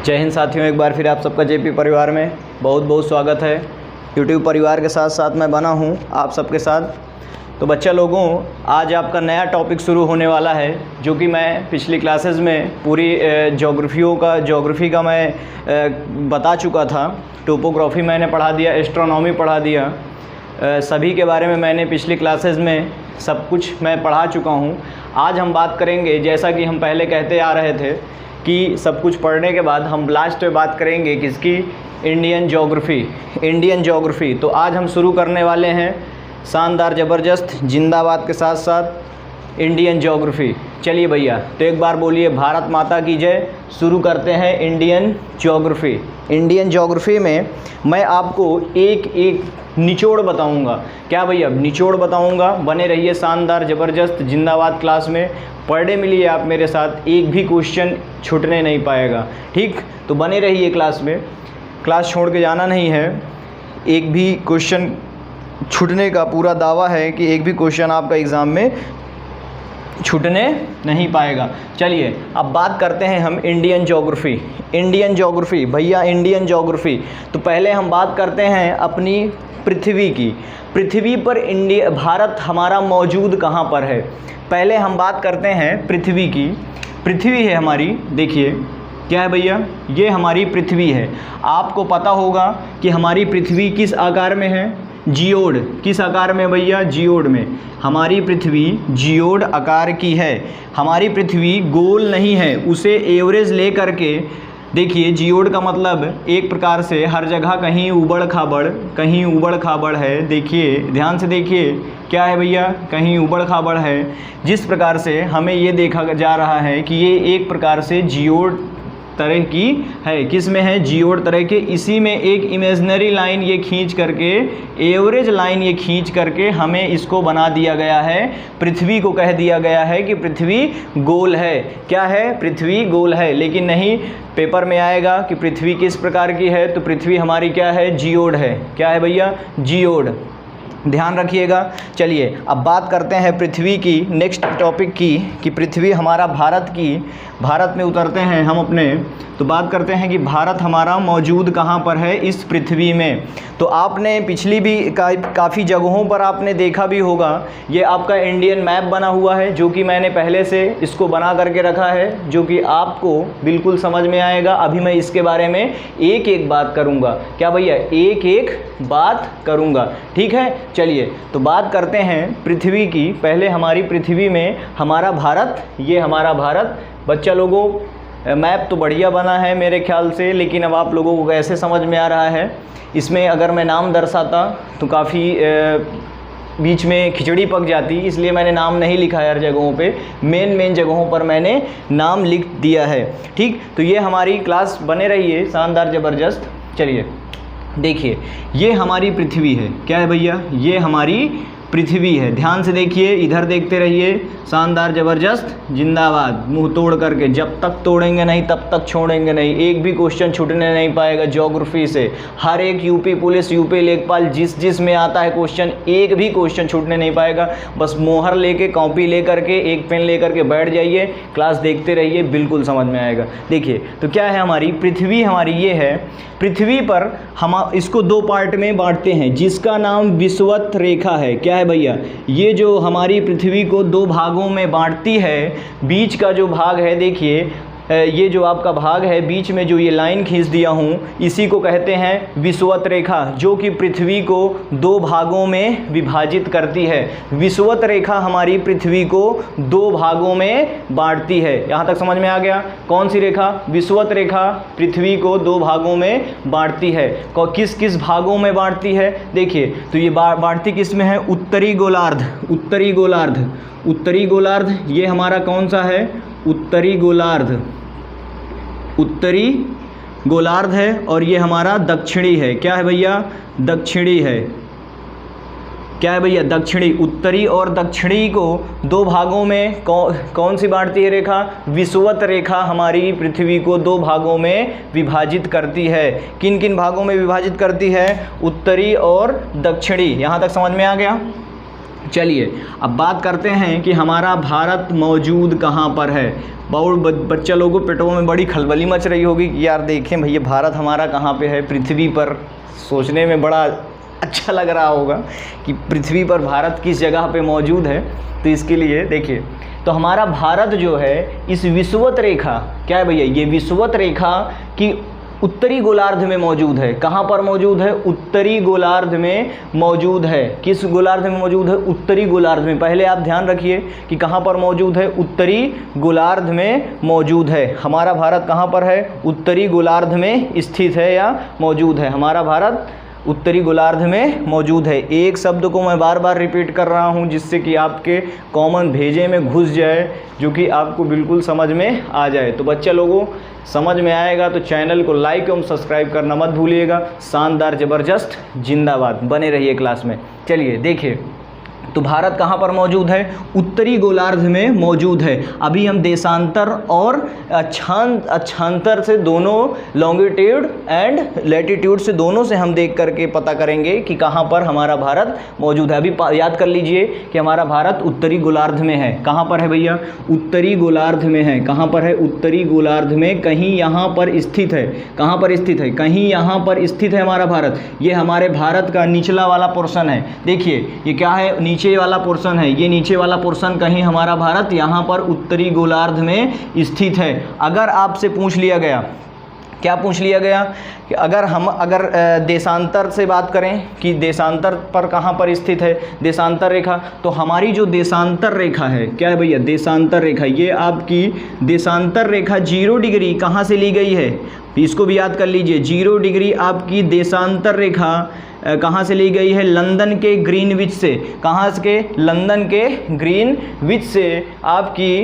जय हिंद साथियों, एक बार फिर आप सबका जेपी परिवार में बहुत बहुत स्वागत है। यूट्यूब परिवार के साथ साथ मैं बना हूं आप सबके साथ। तो बच्चा लोगों, आज आपका नया टॉपिक शुरू होने वाला है, जो कि मैं पिछली क्लासेस में पूरी ज्योग्राफी का मैं बता चुका था। टोपोग्राफी मैंने पढ़ा दिया, एस्ट्रोनॉमी पढ़ा दिया, सभी के बारे में मैंने पिछली क्लासेस में सब कुछ मैं पढ़ा चुका हूं। आज हम बात करेंगे, जैसा कि हम पहले कहते आ रहे थे कि सब कुछ पढ़ने के बाद हम लास्ट में बात करेंगे किसकी, इंडियन ज्योग्राफी। तो आज हम शुरू करने वाले हैं शानदार, ज़बरदस्त, जिंदाबाद के साथ साथ इंडियन ज्योग्राफी। चलिए भैया, तो एक बार बोलिए भारत माता की जय। शुरू करते हैं इंडियन ज्योग्राफी में मैं आपको एक एक निचोड़ बताऊंगा। क्या भैया, निचोड़ बताऊंगा। बने रहिए शानदार, ज़बरदस्त, जिंदाबाद क्लास में। पर डे मिलिए आप मेरे साथ, एक भी क्वेश्चन छूटने नहीं पाएगा। ठीक, तो बने रहिए क्लास में, क्लास छोड़ के जाना नहीं है। एक भी क्वेश्चन छूटने का पूरा दावा है कि एक भी क्वेश्चन आपका एग्ज़ाम में छूटने नहीं पाएगा। चलिए अब बात करते हैं हम इंडियन ज्योग्राफी भैया, इंडियन ज्योग्राफी। तो पहले हम बात करते हैं अपनी पृथ्वी की। पृथ्वी पर भारत हमारा मौजूद कहाँ पर है। पहले हम बात करते हैं पृथ्वी की। पृथ्वी है हमारी, देखिए क्या है भैया, ये हमारी पृथ्वी है। आपको पता होगा कि हमारी पृथ्वी किस आकार में है, जियोड। किस आकार में भैया, जियोड में। हमारी पृथ्वी जियोड आकार की है। हमारी पृथ्वी गोल नहीं है, उसे एवरेज ले करके देखिए, जियोड का मतलब एक प्रकार से हर जगह कहीं ऊबड़ खाबड़ है। देखिए ध्यान से देखिए, क्या है भैया, कहीं ऊबड़ खाबड़ है। जिस प्रकार से हमें ये देखा जा रहा है कि ये एक प्रकार से जियोड तरह की है। किस में है, जियोड तरह के। इसी में एक इमेजिनरी लाइन ये खींच करके, एवरेज लाइन ये खींच करके हमें इसको बना दिया गया है। पृथ्वी को कह दिया गया है कि पृथ्वी गोल है। क्या है, पृथ्वी गोल है। लेकिन नहीं, पेपर में आएगा कि पृथ्वी किस प्रकार की है। तो पृथ्वी हमारी क्या है, जियोड है। क्या है भैया, जियोड। ध्यान रखिएगा। चलिए अब बात करते हैं पृथ्वी की, नेक्स्ट टॉपिक की, कि पृथ्वी हमारा भारत में उतरते हैं हम अपने। तो बात करते हैं कि भारत हमारा मौजूद कहाँ पर है इस पृथ्वी में। तो आपने पिछली भी काफ़ी जगहों पर आपने देखा भी होगा, ये आपका इंडियन मैप बना हुआ है, जो कि मैंने पहले से इसको बना करके रखा है, जो कि आपको बिल्कुल समझ में आएगा। अभी मैं इसके बारे में एक एक बात करूँगा। क्या भैया, एक एक बात करूँगा, ठीक है। चलिए तो बात करते हैं पृथ्वी की। पहले हमारी पृथ्वी में हमारा भारत, ये हमारा भारत। बच्चा लोगों, मैप तो बढ़िया बना है मेरे ख्याल से, लेकिन अब आप लोगों को कैसे समझ में आ रहा है। इसमें अगर मैं नाम दर्शाता तो काफ़ी बीच में खिचड़ी पक जाती, इसलिए मैंने नाम नहीं लिखा है हर जगहों पे। मेन जगहों पर मैंने नाम लिख दिया है। ठीक, तो ये हमारी क्लास बने रहिए शानदार, ज़बरदस्त। चलिए देखिए, ये हमारी पृथ्वी है। क्या है भैया, ये हमारी पृथ्वी है। ध्यान से देखिए, इधर देखते रहिए, शानदार, ज़बरदस्त, जिंदाबाद। मुंह तोड़ करके, जब तक तोड़ेंगे नहीं तब तक छोड़ेंगे नहीं। एक भी क्वेश्चन छूटने नहीं पाएगा ज्योग्राफी से। हर एक यूपी पुलिस, यूपी लेखपाल, जिस में आता है क्वेश्चन, एक भी क्वेश्चन छूटने नहीं पाएगा। बस मोहर लेके, कॉपी ले करके, एक पेन ले करके बैठ जाइए, क्लास देखते रहिए, बिल्कुल समझ में आएगा। देखिए तो क्या है, हमारी पृथ्वी हमारी ये है। पृथ्वी पर हम इसको दो पार्ट में बांटते हैं, जिसका नाम विषुवत रेखा है। क्या है भैया, ये जो हमारी पृथ्वी को दो भागों में बांटती है, बीच का जो भाग है, देखिए ये जो आपका भाग है, बीच में जो ये लाइन खींच दिया हूँ, इसी को कहते हैं विषुवत रेखा, जो कि पृथ्वी को दो भागों में विभाजित करती है। विषुवत रेखा हमारी पृथ्वी को दो भागों में बांटती है। यहाँ तक समझ में आ गया। कौन सी रेखा, विषुवत रेखा पृथ्वी को दो भागों में बांटती है। किस किस भागों में बांटती है, देखिए तो ये बांटती किस में है, उत्तरी गोलार्ध। ये हमारा कौन सा है, उत्तरी गोलार्ध है। और ये हमारा दक्षिणी है। क्या है भैया, दक्षिणी है। क्या है भैया, दक्षिणी। उत्तरी और दक्षिणी को दो भागों में कौन सी बांटती है रेखा, विषुवत रेखा हमारी पृथ्वी को दो भागों में विभाजित करती है। किन किन भागों में विभाजित करती है, उत्तरी और दक्षिणी। यहाँ तक समझ में आ गया। चलिए अब बात करते हैं कि हमारा भारत मौजूद कहाँ पर है। बहुत बच्चा लोगों को पेटों में बड़ी खलबली मच रही होगी कि यार देखें भैया भारत हमारा कहाँ पे है पृथ्वी पर। सोचने में बड़ा अच्छा लग रहा होगा कि पृथ्वी पर भारत किस जगह पे मौजूद है। तो इसके लिए देखिए, तो हमारा भारत जो है इस विषुवत रेखा, क्या है भैया, ये विषुवत रेखा की उत्तरी गोलार्ध में मौजूद है। कहाँ पर मौजूद है? उत्तरी गोलार्ध में मौजूद है। किस गोलार्ध में मौजूद है? उत्तरी गोलार्ध में। पहले आप ध्यान रखिए कि कहाँ पर मौजूद है? उत्तरी गोलार्ध में मौजूद है। हमारा भारत कहाँ पर है? उत्तरी गोलार्ध में स्थित है या मौजूद है। हमारा भारत उत्तरी गोलार्ध में मौजूद है। एक शब्द को मैं बार बार रिपीट कर रहा हूँ जिससे कि आपके कॉमन भेजे में घुस जाए, जो कि आपको बिल्कुल समझ में आ जाए। तो बच्चा लोगों समझ में आएगा तो चैनल को लाइक एवं सब्सक्राइब करना मत भूलिएगा। शानदार ज़बरदस्त जिंदाबाद, बने रहिए क्लास में। चलिए देखिए, तो भारत कहाँ पर मौजूद है? उत्तरी गोलार्ध में मौजूद है। अभी हम देशांतर और अक्षांतर से दोनों, लॉन्गिट्यूड एंड लैटिट्यूड से दोनों से हम देख करके पता करेंगे कि कहाँ पर हमारा भारत मौजूद है। अभी याद कर लीजिए कि हमारा भारत उत्तरी गोलार्ध में है। कहाँ पर है भैया? उत्तरी गोलार्ध में है। कहाँ पर है? उत्तरी गोलार्ध में, कहीं यहाँ पर स्थित है। कहाँ पर स्थित है? कहीं यहाँ पर स्थित है हमारा भारत। ये हमारे भारत का निचला वाला पोर्शन है। देखिए ये क्या है? नीचे वाला पोर्शन है। ये नीचे वाला पोर्शन कहीं हमारा भारत यहाँ पर उत्तरी गोलार्ध में स्थित है। अगर आपसे पूछ लिया गया, क्या पूछ लिया गया कि अगर देशांतर से बात करें कि देशांतर पर कहाँ पर स्थित है देशांतर रेखा, तो हमारी जो देशांतर रेखा है, क्या है भैया? देशांतर रेखा। ये आपकी देशांतर रेखा 0 डिग्री कहाँ से ली गई है? इसको भी याद कर लीजिए। 0 डिग्री आपकी देशांतर रेखा कहाँ से ली गई है? लंदन के ग्रीनविच से। कहाँ से? लंदन के ग्रीनविच से।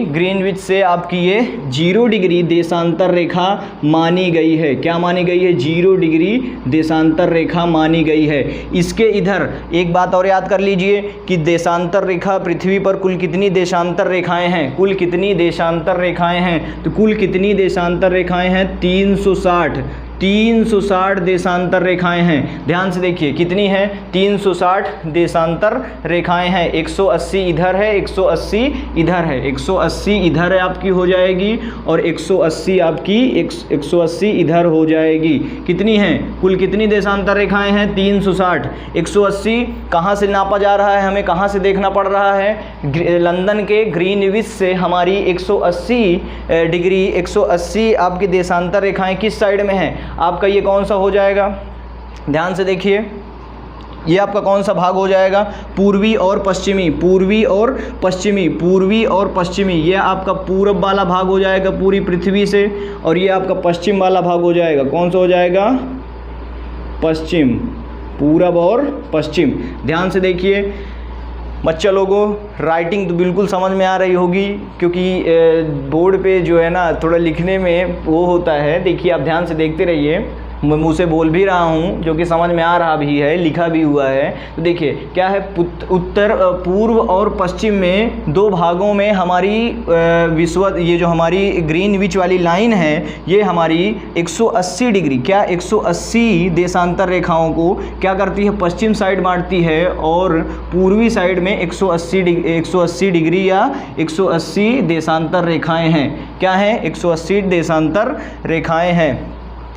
ग्रीनविच से आपकी ये 0 डिग्री देशांतर रेखा मानी गई है। क्या मानी गई है? 0 डिग्री देशांतर रेखा मानी गई है। इसके इधर एक बात और याद कर लीजिए कि देशांतर रेखा, पृथ्वी पर कुल कितनी देशांतर रेखाएं हैं? कुल कितनी देशांतर रेखाएं हैं? तो कुल कितनी देशांतर रेखाएं हैं? 360 देशांतर रेखाएं हैं। ध्यान से देखिए कितनी हैं? 360 देशांतर रेखाएं हैं। 180 इधर है, 180 इधर है। 180 इधर आपकी हो जाएगी और 180 आपकी 180 इधर हो जाएगी। कितनी हैं? कुल कितनी देशांतर रेखाएं हैं? 360। 180 कहाँ से नापा जा रहा है? हमें कहाँ से देखना पड़ रहा है? लंदन के ग्रीनविच से हमारी 180 डिग्री 180 आपकी देशांतर रेखाएं किस साइड में हैं? आपका ये कौन सा हो जाएगा? ध्यान से देखिए, ये आपका कौन सा भाग हो जाएगा? पूर्वी और पश्चिमी। पूर्वी और पश्चिमी, पूर्वी और पश्चिमी, ये आपका पूरब वाला भाग हो जाएगा पूरी पृथ्वी से, और ये आपका पश्चिम वाला भाग हो जाएगा। कौन सा हो जाएगा? पश्चिम। पूरब और पश्चिम। ध्यान से देखिए बच्चा लोगों, राइटिंग तो बिल्कुल समझ में आ रही होगी, क्योंकि बोर्ड पे जो है ना थोड़ा लिखने में वो होता है। देखिए आप ध्यान से देखते रहिए, मैं मुँह से बोल भी रहा हूँ जो कि समझ में आ रहा भी है, लिखा भी हुआ है। तो देखिए क्या है, उत्तर पूर्व और पश्चिम में दो भागों में हमारी ये जो हमारी ग्रीनविच वाली लाइन है, ये हमारी 180 डिग्री, क्या 180 देशांतर रेखाओं को क्या करती है? पश्चिम साइड बांटती है, और पूर्वी साइड में 180 डिग्री या 180 देशांतर रेखाएँ हैं। क्या हैं? 180 देशांतर रेखाएँ हैं।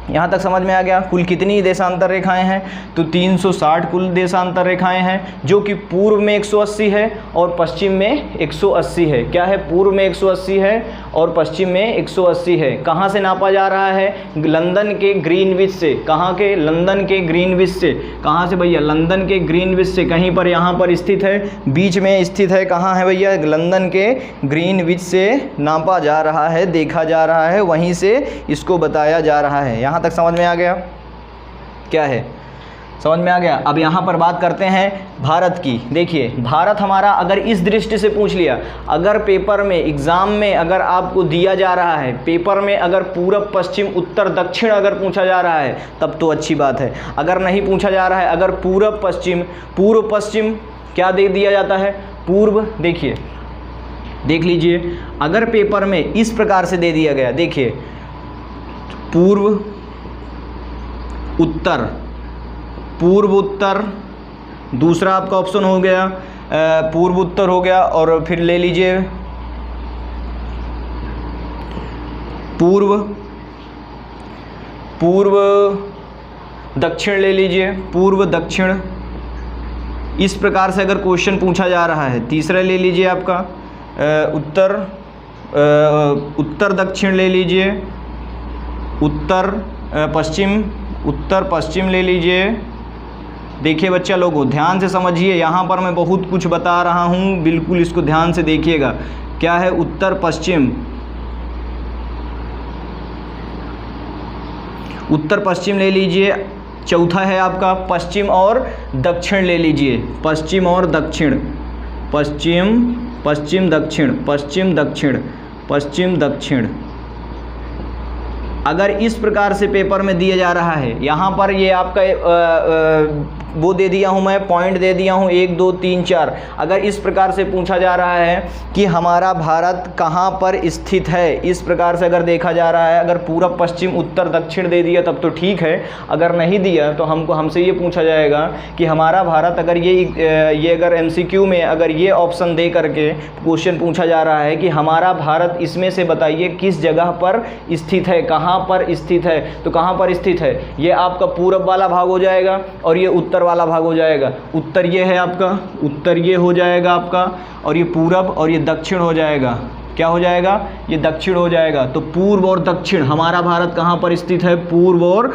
यहाँ तक समझ में आ गया? कुल कितनी देशांतर रेखाएं हैं? तो 360 कुल देशांतर रेखाएं हैं, जो कि पूर्व में 180 है और पश्चिम में 180 है। क्या है? पूर्व में 180 है और पश्चिम में 180 है। कहाँ से नापा जा रहा है? लंदन के ग्रीनविच से। कहाँ के? लंदन के ग्रीनविच से। कहाँ से भैया? लंदन के ग्रीनविच से। कहीं पर यहाँ पर स्थित है, बीच में स्थित है। कहाँ है भैया? लंदन के ग्रीनविच से नापा जा रहा है, देखा जा रहा है, वहीं से इसको बताया जा रहा है। यहाँ तक समझ में आ गया? क्या है? समझ में आ गया? अब यहाँ पर बात करते हैं भारत की। देखिए भारत हमारा अगर इस दृष्टि से पूछ लिया, अगर पेपर में एग्ज़ाम में अगर आपको दिया जा रहा है, पेपर में अगर पूरब पश्चिम उत्तर दक्षिण अगर पूछा जा रहा है तब तो अच्छी बात है। अगर नहीं पूछा जा रहा है, अगर पूर्व पश्चिम क्या दे दिया जाता है? पूर्व। देखिए देख लीजिए, अगर पेपर में इस प्रकार से दे दिया गया, देखिए पूर्व उत्तर, पूर्व उत्तर, दूसरा आपका ऑप्शन हो गया पूर्व उत्तर हो गया, और फिर ले लीजिए पूर्व, पूर्व दक्षिण ले लीजिए, पूर्व दक्षिण, इस प्रकार से अगर क्वेश्चन पूछा जा रहा है। तीसरा ले लीजिए आपका उत्तर, उत्तर दक्षिण ले लीजिए, उत्तर पश्चिम, उत्तर पश्चिम ले लीजिए। देखिए बच्चा लोगों ध्यान से समझिए, यहाँ पर मैं बहुत कुछ बता रहा हूँ, बिल्कुल इसको ध्यान से देखिएगा। क्या है? उत्तर पश्चिम, उत्तर पश्चिम ले लीजिए। चौथा है आपका पश्चिम और दक्षिण ले लीजिए, पश्चिम और दक्षिण, पश्चिम, पश्चिम दक्षिण, पश्चिम दक्षिण, पश्चिम दक्षिण। अगर इस प्रकार से पेपर में दिया जा रहा है, यहाँ पर ये आपका वो दे दिया हूँ मैं, पॉइंट दे दिया हूँ 1 2 3 4। अगर इस प्रकार से पूछा जा रहा है कि हमारा भारत कहाँ पर स्थित है, इस प्रकार से अगर देखा जा रहा है, अगर पूरा पश्चिम उत्तर दक्षिण दे दिया तब तो ठीक है। अगर नहीं दिया तो हमसे ये पूछा जाएगा कि हमारा भारत, अगर ये अगर MCQ में अगर ये ऑप्शन दे करके क्वेश्चन पूछा जा रहा है कि हमारा भारत इसमें से बताइए किस जगह पर स्थित है, कहाँ पर स्थित है, तो कहाँ पर स्थित है? ये आपका पूरब वाला भाग हो जाएगा और ये उत्तर वाला भाग हो जाएगा। उत्तर ये है आपका, उत्तर ये हो जाएगा आपका, और ये पूरब, और ये दक्षिण हो जाएगा। क्या हो जाएगा? ये दक्षिण हो जाएगा। तो पूर्व और दक्षिण, हमारा भारत कहाँ पर स्थित है? पूर्व और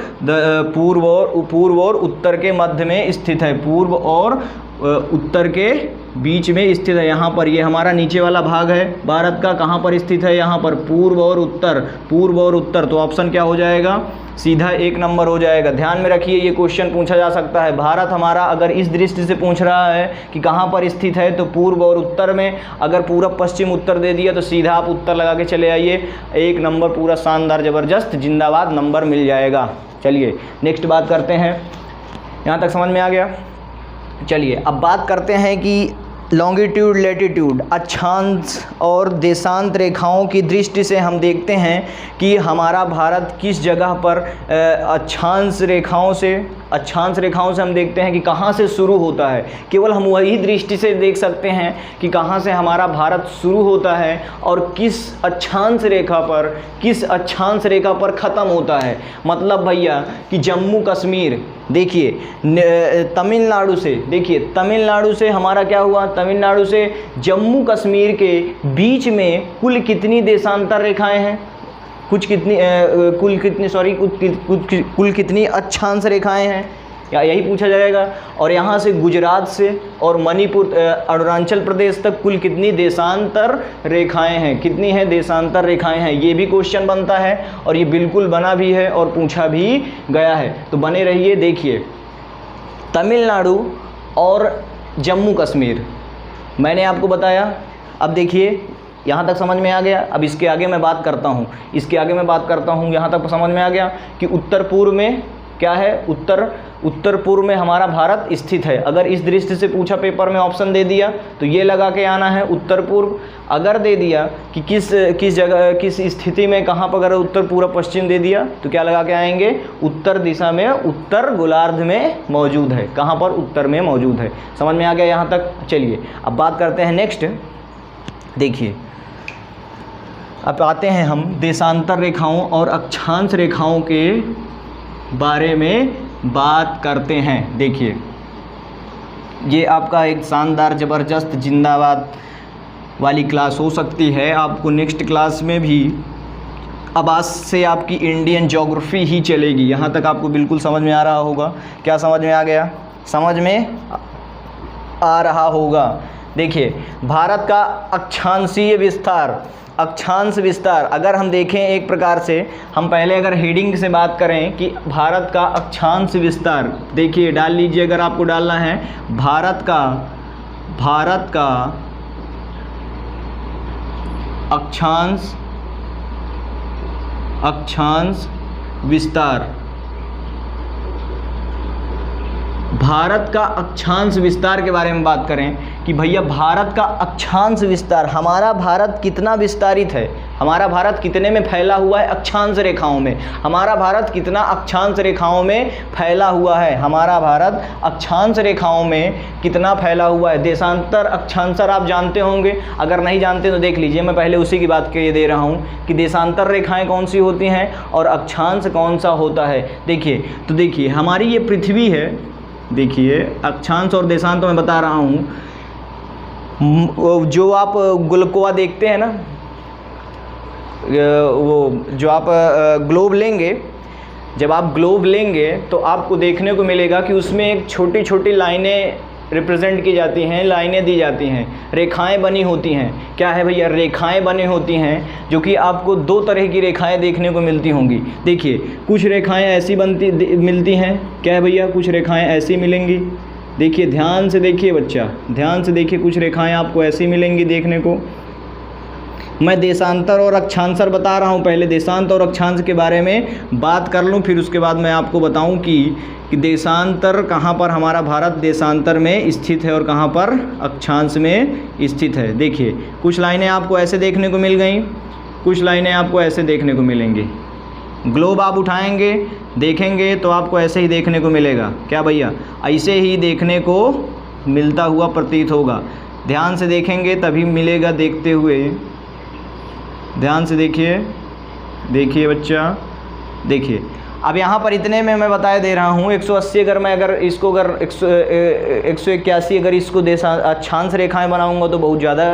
उत्तर के मध्य में स्थित है, पूर्व और उत्तर के बीच में स्थित है। यहाँ पर ये हमारा नीचे वाला भाग है भारत का, कहाँ पर स्थित है? यहाँ पर पूर्व और उत्तर, पूर्व और उत्तर। तो ऑप्शन क्या हो जाएगा? सीधा 1 नंबर हो जाएगा। ध्यान में रखिए, ये क्वेश्चन पूछा जा सकता है। भारत हमारा अगर इस दृष्टि से पूछ रहा है कि कहाँ पर स्थित है, तो पूर्व और उत्तर में। अगर पूरब पश्चिम उत्तर दे दिया तो सीधा आप उत्तर लगा के चले आइए, 1 नंबर पूरा शानदार ज़बरदस्त जिंदाबाद नंबर मिल जाएगा। चलिए नेक्स्ट बात करते हैं। यहाँ तक समझ में आ गया? चलिए अब बात करते हैं कि लॉन्गिट्यूड, लैटिट्यूड, अक्षांश और देशांत रेखाओं की दृष्टि से हम देखते हैं कि हमारा भारत किस जगह पर अक्षांश रेखाओं से हम देखते हैं कि कहाँ से शुरू होता है। केवल हम वही दृष्टि से देख सकते हैं कि कहाँ से हमारा भारत शुरू होता है और किस अक्षांश रेखा पर ख़त्म होता है। मतलब भैया कि जम्मू कश्मीर, देखिए तमिलनाडु से, देखिए तमिलनाडु से हमारा क्या हुआ? तमिलनाडु से जम्मू कश्मीर के बीच में कुल कितनी देशांतर रेखाएं हैं? कुल कितनी अक्षांश रेखाएं हैं, या यही पूछा जाएगा। और यहाँ से गुजरात से और मणिपुर, अरुणाचल प्रदेश तक कुल कितनी देशांतर रेखाएं हैं? कितनी हैं देशांतर रेखाएं हैं? ये भी क्वेश्चन बनता है और ये बिल्कुल बना भी है और पूछा भी गया है। तो बने रहिए। देखिए तमिलनाडु और जम्मू कश्मीर मैंने आपको बताया। अब देखिए यहाँ तक समझ में आ गया। अब इसके आगे मैं बात करता हूँ, यहाँ तक समझ में आ गया कि उत्तर पूर्व में क्या है? उत्तर पूर्व में हमारा भारत स्थित है। अगर इस दृष्टि से पूछा पेपर में, ऑप्शन दे दिया तो ये लगा के आना है उत्तर पूर्व। अगर दे दिया कि किस जगह, किस स्थिति में, कहाँ पर, अगर उत्तर पूर्व पश्चिम दे दिया तो क्या लगा के आएंगे? उत्तर दिशा में, उत्तर गोलार्ध में मौजूद है। कहाँ पर? उत्तर में मौजूद है। समझ में आ गया यहाँ तक? चलिए अब बात करते हैं नेक्स्ट। देखिए अब आते हैं हम देशांतर रेखाओं और अक्षांश रेखाओं के बारे में बात करते हैं। देखिए ये आपका एक शानदार ज़बरदस्त जिंदाबाद वाली क्लास हो सकती है। आपको नेक्स्ट क्लास में भी अब आज से आपकी इंडियन ज्योग्राफी ही चलेगी। यहाँ तक आपको बिल्कुल समझ में आ रहा होगा। क्या समझ में आ गया? समझ में आ रहा होगा। देखिए भारत का अक्षांशीय विस्तार, अक्षांश विस्तार अगर हम देखें एक प्रकार से, हम पहले अगर हेडिंग से बात करें कि भारत का अक्षांश विस्तार, देखिए डाल लीजिए अगर आपको डालना है, भारत का अक्षांश विस्तार, भारत का अक्षांश विस्तार के बारे में बात करें कि भैया भारत का अक्षांश विस्तार, हमारा भारत कितना विस्तारित है, हमारा भारत कितने में फैला हुआ है? अक्षांश रेखाओं में। हमारा भारत कितना अक्षांश रेखाओं में फैला हुआ है? हमारा भारत अक्षांश रेखाओं में कितना फैला हुआ है? देशांतर अक्षांतर आप जानते होंगे, अगर नहीं जानते तो देख लीजिए, मैं पहले उसी की बात के दे रहा हूँ कि देशांतर रेखाएं कौन सी होती हैं और अक्षांश कौन सा होता है। देखिए, तो देखिए हमारी ये पृथ्वी है, देखिए अक्षांश और देशांत मैं बता रहा हूँ। जो आप गोलकोआ देखते हैं ना, वो जो आप ग्लोब लेंगे, जब आप ग्लोब लेंगे तो आपको देखने को मिलेगा कि उसमें एक छोटी छोटी लाइनें रिप्रेजेंट की जाती हैं, लाइनें दी जाती हैं, रेखाएं बनी होती हैं। क्या है भैया? रेखाएं बनी होती हैं, जो कि आपको दो तरह की रेखाएं देखने को मिलती होंगी। देखिए कुछ रेखाएं ऐसी मिलती हैं, क्या है भैया? कुछ रेखाएं ऐसी मिलेंगी। देखिए ध्यान से देखिए बच्चा, ध्यान से देखिए, कुछ रेखाएं आपको ऐसी मिलेंगी देखने को। मैं देशांतर और अक्षांतर बता रहा हूँ, पहले देशांत और अक्षांश के बारे में बात कर लूँ, फिर उसके बाद मैं आपको बताऊँ कि देशांतर कहाँ पर हमारा भारत देशांतर में स्थित है और कहाँ पर अक्षांश में स्थित है। देखिए कुछ लाइनें आपको ऐसे देखने को मिल गई, कुछ लाइनें आपको ऐसे देखने को मिलेंगी। ग्लोब आप उठाएंगे, देखेंगे तो आपको ऐसे ही देखने को मिलेगा। क्या भैया? ऐसे ही देखने को मिलता हुआ प्रतीत होगा। ध्यान से देखेंगे तभी मिलेगा, देखते हुए ध्यान से देखिए, देखिए बच्चा, देखिए अब यहाँ पर इतने में मैं बताया दे रहा हूँ 180 अगर इसको 181 अगर इसको अक्षांश रेखाएं बनाऊँगा तो बहुत ज़्यादा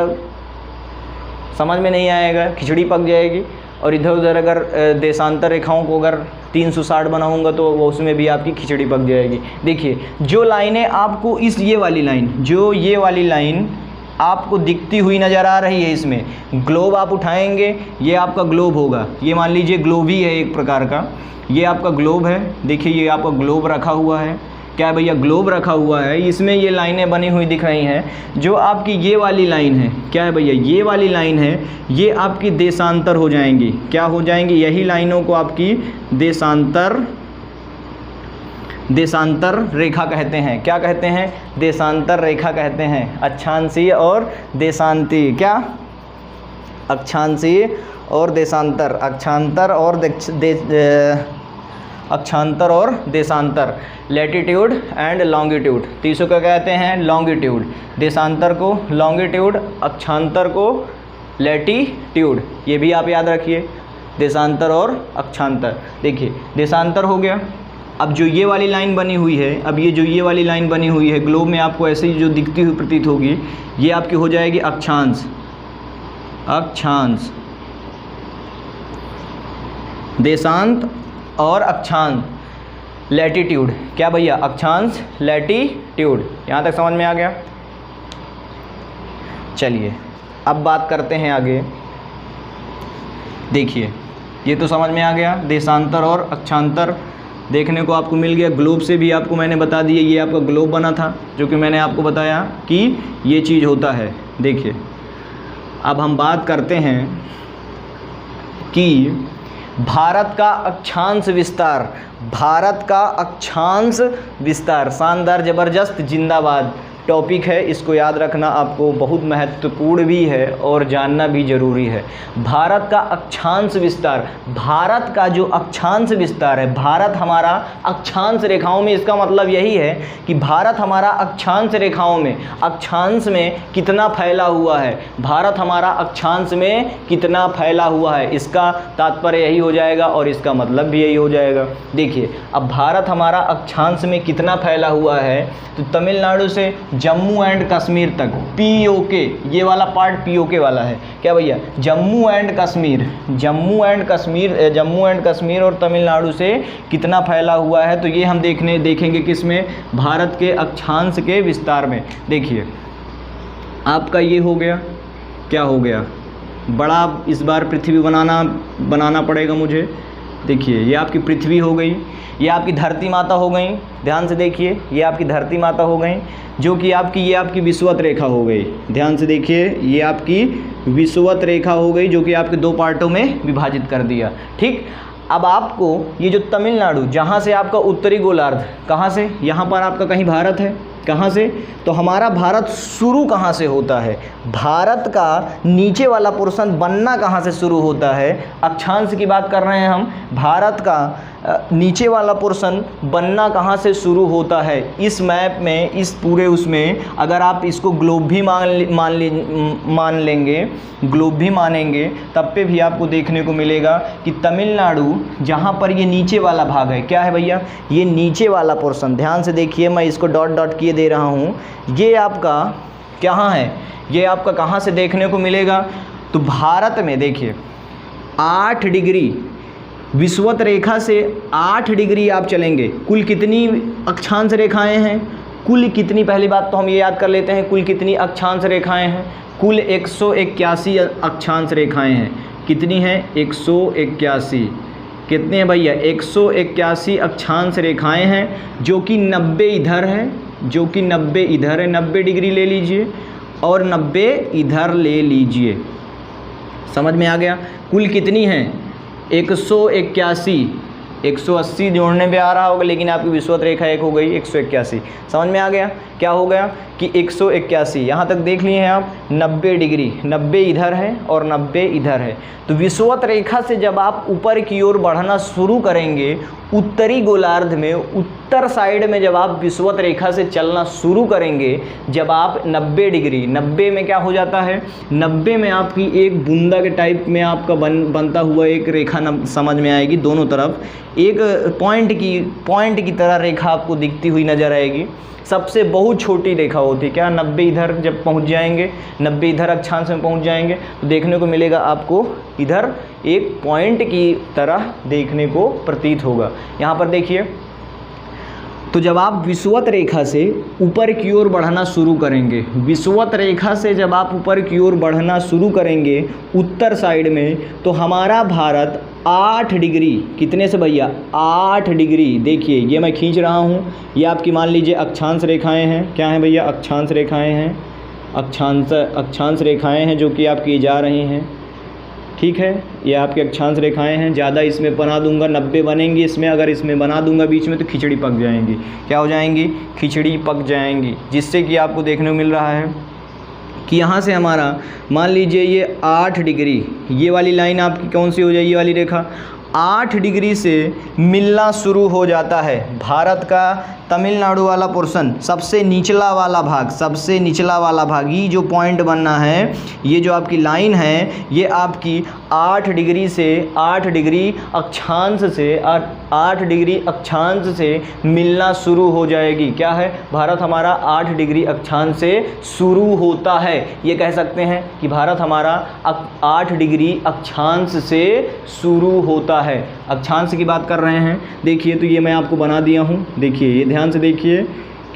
समझ में नहीं आएगा, खिचड़ी पक जाएगी। और इधर उधर अगर देशांतर रेखाओं को अगर 360 बनाऊंगा तो उसमें भी आपकी खिचड़ी पक जाएगी। देखिए जो लाइनें आपको ये वाली लाइन, जो ये वाली लाइन आपको दिखती हुई नज़र आ रही है, इसमें ग्लोब आप उठाएंगे, ये आपका ग्लोब होगा, ये मान लीजिए ग्लोब ही है एक प्रकार का, ये आपका ग्लोब है। देखिए ये आपका ग्लोब रखा हुआ है। क्या भैया? ग्लोब रखा हुआ है, इसमें ये लाइनें बनी हुई दिख रही हैं। जो आपकी ये वाली लाइन है, क्या है भैया? ये वाली लाइन है, ये आपकी देशांतर हो जाएंगी। क्या हो जाएंगी? यही लाइनों को आपकी देशांतर रेखा कहते हैं। क्या कहते हैं? देशांतर रेखा कहते हैं। अक्षांशीय और देशांतीय, क्या? अक्षांशीय और देशांतर, अक्षांतर और देशांतर, लैटिट्यूड एंड लॉन्गिट्यूड। तीसों का कहते हैं लॉन्गिट्यूड, देशांतर को लॉन्गिट्यूड, अक्षांतर को लैटिट्यूड। ये भी आप याद रखिए, देशांतर और अक्षांतर। देखिए देशांतर हो गया। अब जो ये वाली लाइन बनी हुई है, अब ये जो ये वाली लाइन बनी हुई है ग्लोब में आपको ऐसे ही जो दिखती हुई प्रतीत होगी, ये आपकी हो जाएगी अक्षांश। अक्षांश, देशांत और अक्षांश, लैटिट्यूड। क्या भैया? अक्षांश, लैटिट्यूड। यहाँ तक समझ में आ गया? चलिए अब बात करते हैं आगे। देखिए ये तो समझ में आ गया, देशांतर और अक्षांतर देखने को आपको मिल गया। ग्लोब से भी आपको मैंने बता दिया, ये आपका ग्लोब बना था, जो कि मैंने आपको बताया कि ये चीज़ होता है। देखिए अब हम बात करते हैं कि भारत का अक्षांश विस्तार, भारत का अक्षांश विस्तार, शानदार, ज़बरदस्त, जिंदाबाद टॉपिक है। इसको याद रखना आपको बहुत महत्वपूर्ण भी है और जानना भी ज़रूरी है। भारत का अक्षांश विस्तार, भारत का जो अक्षांश विस्तार है, भारत हमारा अक्षांश रेखाओं में, इसका मतलब यही है कि भारत हमारा अक्षांश रेखाओं में, अक्षांश में कितना फैला हुआ है, भारत हमारा अक्षांश में कितना फैला हुआ है, इसका तात्पर्य यही हो जाएगा और इसका मतलब भी यही हो जाएगा। देखिए अब भारत हमारा अक्षांश में कितना फैला हुआ है, तो तमिलनाडु से जम्मू एंड कश्मीर तक, पीओके, ये वाला पार्ट पीओके वाला है। क्या भैया? जम्मू एंड कश्मीर, जम्मू एंड कश्मीर और तमिलनाडु से कितना फैला हुआ है, तो ये हम देखेंगे किसमें? भारत के अक्षांश के विस्तार में। देखिए आपका ये हो गया, क्या हो गया? बड़ा इस बार पृथ्वी बनाना पड़ेगा मुझे। देखिए ये आपकी पृथ्वी हो गई, ये आपकी धरती माता हो गई। ध्यान से देखिए, ये आपकी धरती माता हो गई, जो कि ये आपकी विषुवत रेखा हो गई। ध्यान से देखिए, ये आपकी विषुवत रेखा हो गई, जो कि आपके दो पार्टों में विभाजित कर दिया। ठीक, अब आपको ये जो तमिलनाडु, जहाँ से आपका उत्तरी गोलार्ध, कहाँ से? यहाँ पर आपका कहीं भारत है, कहाँ से? तो हमारा भारत शुरू कहाँ से होता है? भारत का नीचे वाला पोर्शन बनना कहाँ से शुरू होता है? अक्षांश की बात कर रहे हैं हम। भारत का नीचे वाला पोर्शन बनना कहाँ से शुरू होता है? इस मैप में, इस पूरे उसमें अगर आप इसको ग्लोब भी मान लेंगे, ग्लोब भी मानेंगे, तब पे भी आपको देखने को मिलेगा कि तमिलनाडु जहाँ पर ये नीचे वाला भाग है, क्या है भैया? ये नीचे वाला पोर्शन, ध्यान से देखिए, मैं इसको डॉट डॉट किए दे रहा हूँ। ये आपका कहाँ है? ये आपका कहाँ से देखने को मिलेगा? तो भारत में देखिए 8 डिग्री विषुवत रेखा से 8 डिग्री आप चलेंगे। कुल कितनी अक्षांश रेखाएं हैं? कुल कितनी, पहली बात तो हम ये याद कर लेते हैं, कुल कितनी अक्षांश रेखाएं हैं? कुल 181 अक्षांश रेखाएं हैं। कितनी हैं? 181। कितने हैं भैया? 181 अक्षांश रेखाएं हैं, जो कि 90 इधर है, जो कि 90 इधर है, 90 डिग्री ले लीजिए और 90 इधर ले लीजिए। समझ में आ गया? कुल कितनी हैं? 181। 180 जोड़ने पे आ रहा होगा, लेकिन आपकी विषुवत रेखा एक हो गई 181। समझ में आ गया? क्या हो गया कि 181, यहाँ तक देख लिए हैं आप, 90 डिग्री, 90 इधर है और 90 इधर है। तो विषुवत रेखा से जब आप ऊपर की ओर बढ़ना शुरू करेंगे, उत्तरी गोलार्ध में उत्तर साइड में जब आप विषुवत रेखा से चलना शुरू करेंगे, जब आप 90 डिग्री, 90 में क्या हो जाता है? 90 में आपकी एक बूंदा के टाइप में आपका बनता हुआ एक रेखा समझ में आएगी। दोनों तरफ एक पॉइंट की तरह रेखा आपको दिखती हुई नज़र आएगी। सबसे बहुत छोटी रेखा होती है क्या? 90 इधर जब पहुंच जाएंगे, 90 इधर अक्षांश में पहुंच जाएंगे, तो देखने को मिलेगा आपको इधर एक पॉइंट की तरह देखने को प्रतीत होगा। यहाँ पर देखिए, तो जब आप विषुवत रेखा से ऊपर की ओर बढ़ना शुरू करेंगे, विषुवत रेखा से जब आप ऊपर की ओर बढ़ना शुरू करेंगे उत्तर साइड में, तो हमारा भारत 8 डिग्री, कितने से भैया? 8 डिग्री। देखिए ये मैं खींच रहा हूँ, ये आपकी मान लीजिए अक्षांश रेखाएं हैं। क्या हैं भैया? अक्षांश रेखाएं हैं। अक्षांश रेखाएं हैं जो कि आपकी जा रही हैं, ठीक है। ये आपके अक्षांश रेखाएं हैं। ज़्यादा इसमें बना दूंगा, 90 बनेंगी इसमें, अगर इसमें बना दूंगा बीच में तो खिचड़ी पक जाएंगी। क्या हो जाएंगी? खिचड़ी पक जाएंगी। जिससे कि आपको देखने को मिल रहा है कि यहाँ से हमारा मान लीजिए ये 8 डिग्री, ये वाली लाइन आपकी कौन सी हो जाएगी? ये वाली रेखा 8 डिग्री से मिलना शुरू हो जाता है। भारत का तमिलनाडु वाला पोर्शन, सबसे निचला वाला भाग, सबसे निचला वाला भाग, ये जो पॉइंट बनना है, ये जो आपकी लाइन है, ये आपकी 8 डिग्री से 8 डिग्री अक्षांश से 8 डिग्री अक्षांश से मिलना शुरू हो जाएगी। क्या है? भारत हमारा 8 डिग्री अक्षांश से शुरू होता है। ये कह सकते हैं कि भारत हमारा 8 डिग्री अक्षांश से शुरू होता है। अक्षांश की बात कर रहे हैं। देखिए, तो ये मैं आपको बना दिया हूँ। देखिए, ये ध्यान से देखिए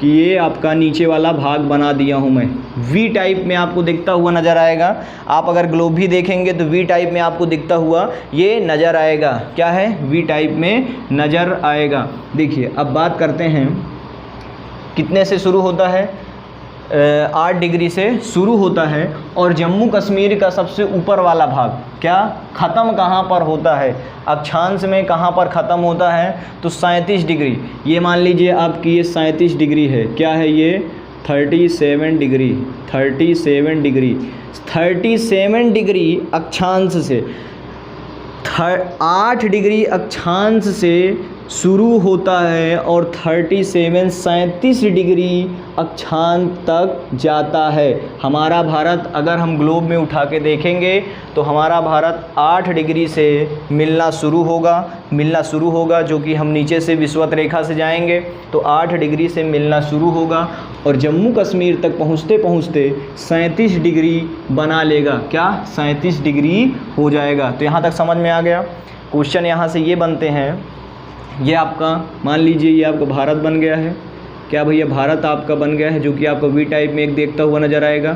कि ये आपका नीचे वाला भाग बना दिया हूँ मैं। वी टाइप में आपको दिखता हुआ नज़र आएगा। आप अगर ग्लोब भी देखेंगे तो वी टाइप में आपको दिखता हुआ ये नज़र आएगा। क्या है? वी टाइप में नज़र आएगा। देखिए, अब बात करते हैं कितने से शुरू होता है? 8 डिग्री से शुरू होता है। और जम्मू कश्मीर का सबसे ऊपर वाला भाग क्या ख़त्म कहाँ पर होता है? अक्षांश में कहाँ पर ख़त्म होता है? तो 37 डिग्री। ये मान लीजिए आपकी ये 37 डिग्री है। क्या है ये? 37 डिग्री। 37 डिग्री, 37 डिग्री अक्षांश से 8 डिग्री अक्षांश से शुरू होता है और 37 डिग्री अक्षांश तक जाता है। हमारा भारत अगर हम ग्लोब में उठा के देखेंगे तो हमारा भारत 8 डिग्री से मिलना शुरू होगा, जो कि हम नीचे से विषुवत रेखा से जाएंगे तो 8 डिग्री से मिलना शुरू होगा और जम्मू कश्मीर तक पहुँचते पहुँचते 37 डिग्री बना लेगा। क्या? 37 डिग्री हो जाएगा। तो यहाँ तक समझ में आ गया। क्वेश्चन यहाँ से ये बनते हैं, ये आपका मान लीजिए ये आपका भारत बन गया है। क्या भैया? भारत आपका बन गया है, जो कि आपका वी टाइप में एक देखता हुआ नज़र आएगा।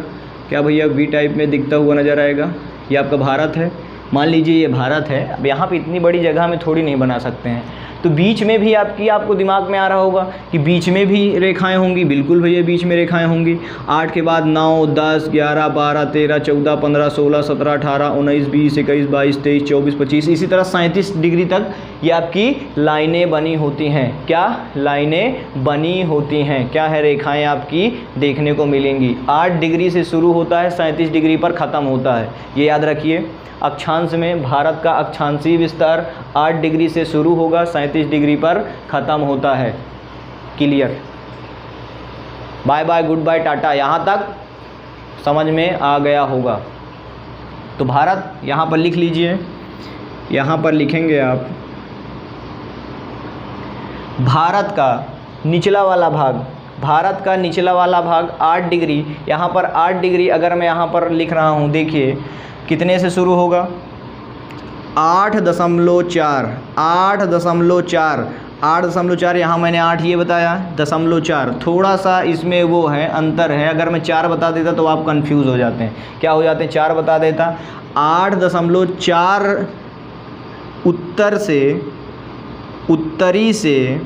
क्या भैया? वी टाइप में दिखता हुआ नज़र आएगा। ये आपका भारत है। मान लीजिए ये भारत है। अब यहाँ पे इतनी बड़ी जगह में थोड़ी नहीं बना सकते हैं, तो बीच में भी आपको दिमाग में आ रहा होगा कि बीच में भी रेखाएं होंगी, बिल्कुल भैया बीच में रेखाएं होंगी। 8 के बाद 9, 10, 11, 12, 13, 14, 15, 16, 17, 18, 19, 20, 21, 22, 23, 24, 25, इसी तरह 37 डिग्री तक ये आपकी लाइनें बनी होती हैं। क्या लाइनें बनी होती हैं, क्या है, रेखाएं आपकी देखने को मिलेंगी। 8 डिग्री से शुरू होता है, 37 डिग्री पर ख़त्म होता है, ये याद रखिए। अक्षांश में भारत का अक्षांशीय विस्तार 8 डिग्री से शुरू होगा, 37 डिग्री पर ख़त्म होता है। Clear, bye bye, goodbye, tata, यहाँ तक समझ में आ गया होगा। तो भारत यहाँ पर लिख लीजिए, यहाँ पर लिखेंगे आप भारत का निचला वाला भाग, भारत का निचला वाला भाग 8 डिग्री, यहाँ पर 8 डिग्री अगर मैं यहाँ पर लिख रहा हूँ, देखिए कितने से शुरू होगा, 8.4, 8.4, यहाँ मैंने 8 ये बताया, 0.4, थोड़ा सा इसमें वो है, अंतर है। अगर मैं 4 बता देता तो आप कंफ्यूज हो जाते हैं, क्या हो जाते हैं, 4 बता देता। 8.4 उत्तर से, उत्तरी से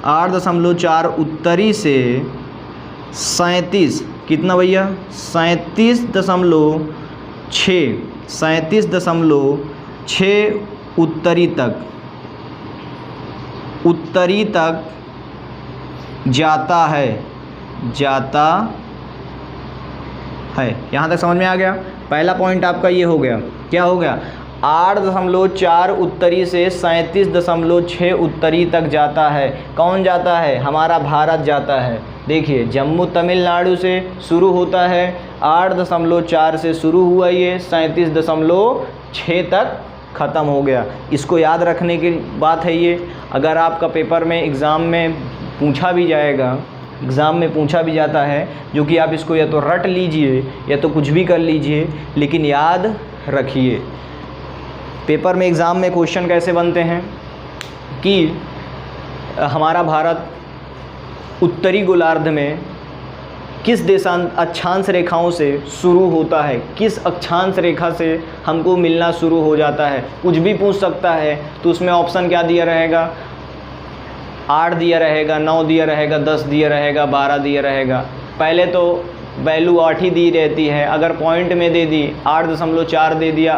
8.4 उत्तरी से 37, कितना भैया, 37.6 उत्तरी तक, उत्तरी तक जाता है, जाता है। यहाँ तक समझ में आ गया। पहला पॉइंट आपका ये हो गया, क्या हो गया, 8.4 उत्तरी से 37.6 उत्तरी तक जाता है। कौन जाता है, हमारा भारत जाता है। देखिए जम्मू तमिलनाडु से शुरू होता है, 8.4 से शुरू हुआ, ये 37.6 तक ख़त्म हो गया। इसको याद रखने की बात है ये। अगर आपका पेपर में एग्ज़ाम में पूछा भी जाएगा, एग्ज़ाम में पूछा भी जाता है, जो कि आप इसको या तो रट लीजिए या तो कुछ भी कर लीजिए, लेकिन याद रखिए। पेपर में एग्ज़ाम में क्वेश्चन कैसे बनते हैं कि हमारा भारत उत्तरी गोलार्ध में किस अक्षांश रेखाओं से शुरू होता है, किस अक्षांश रेखा से हमको मिलना शुरू हो जाता है, कुछ भी पूछ सकता है। तो उसमें ऑप्शन क्या दिया रहेगा, 8 दिया रहेगा, 9 दिया रहेगा, 10 दिया रहेगा, 12 दिया रहेगा। पहले तो वैल्यू 8 ही दी रहती है, अगर पॉइंट में दे दी 8.4 दे दिया,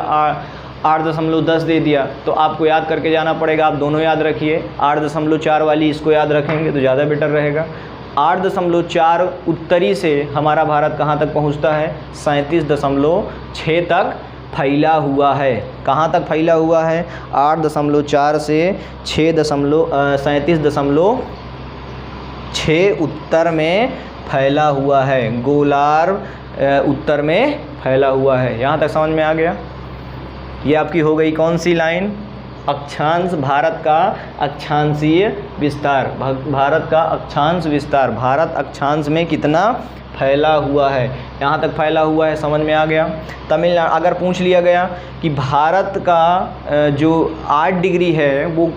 8.10 दे दिया, तो आपको याद करके जाना पड़ेगा। आप दोनों याद रखिए, 8.4 वाली इसको याद रखेंगे तो ज़्यादा बेटर रहेगा। 8.4 उत्तरी से हमारा भारत कहाँ तक पहुँचता है, 37.6 तक फैला हुआ है। कहाँ तक फैला हुआ है, 8.4 से 37.6 उत्तर में फैला हुआ है, गोलार्ध उत्तर में फैला हुआ है। यहाँ तक समझ में आ गया। ये आपकी हो गई कौन सी लाइन, अक्षांश, भारत का अक्षांशीय विस्तार, भारत का अक्षांश विस्तार, भारत अक्षांश में कितना फैला हुआ है, यहाँ तक फैला हुआ है, समझ में आ गया। तमिलनाडु अगर पूछ लिया गया कि भारत का जो 8 डिग्री है वो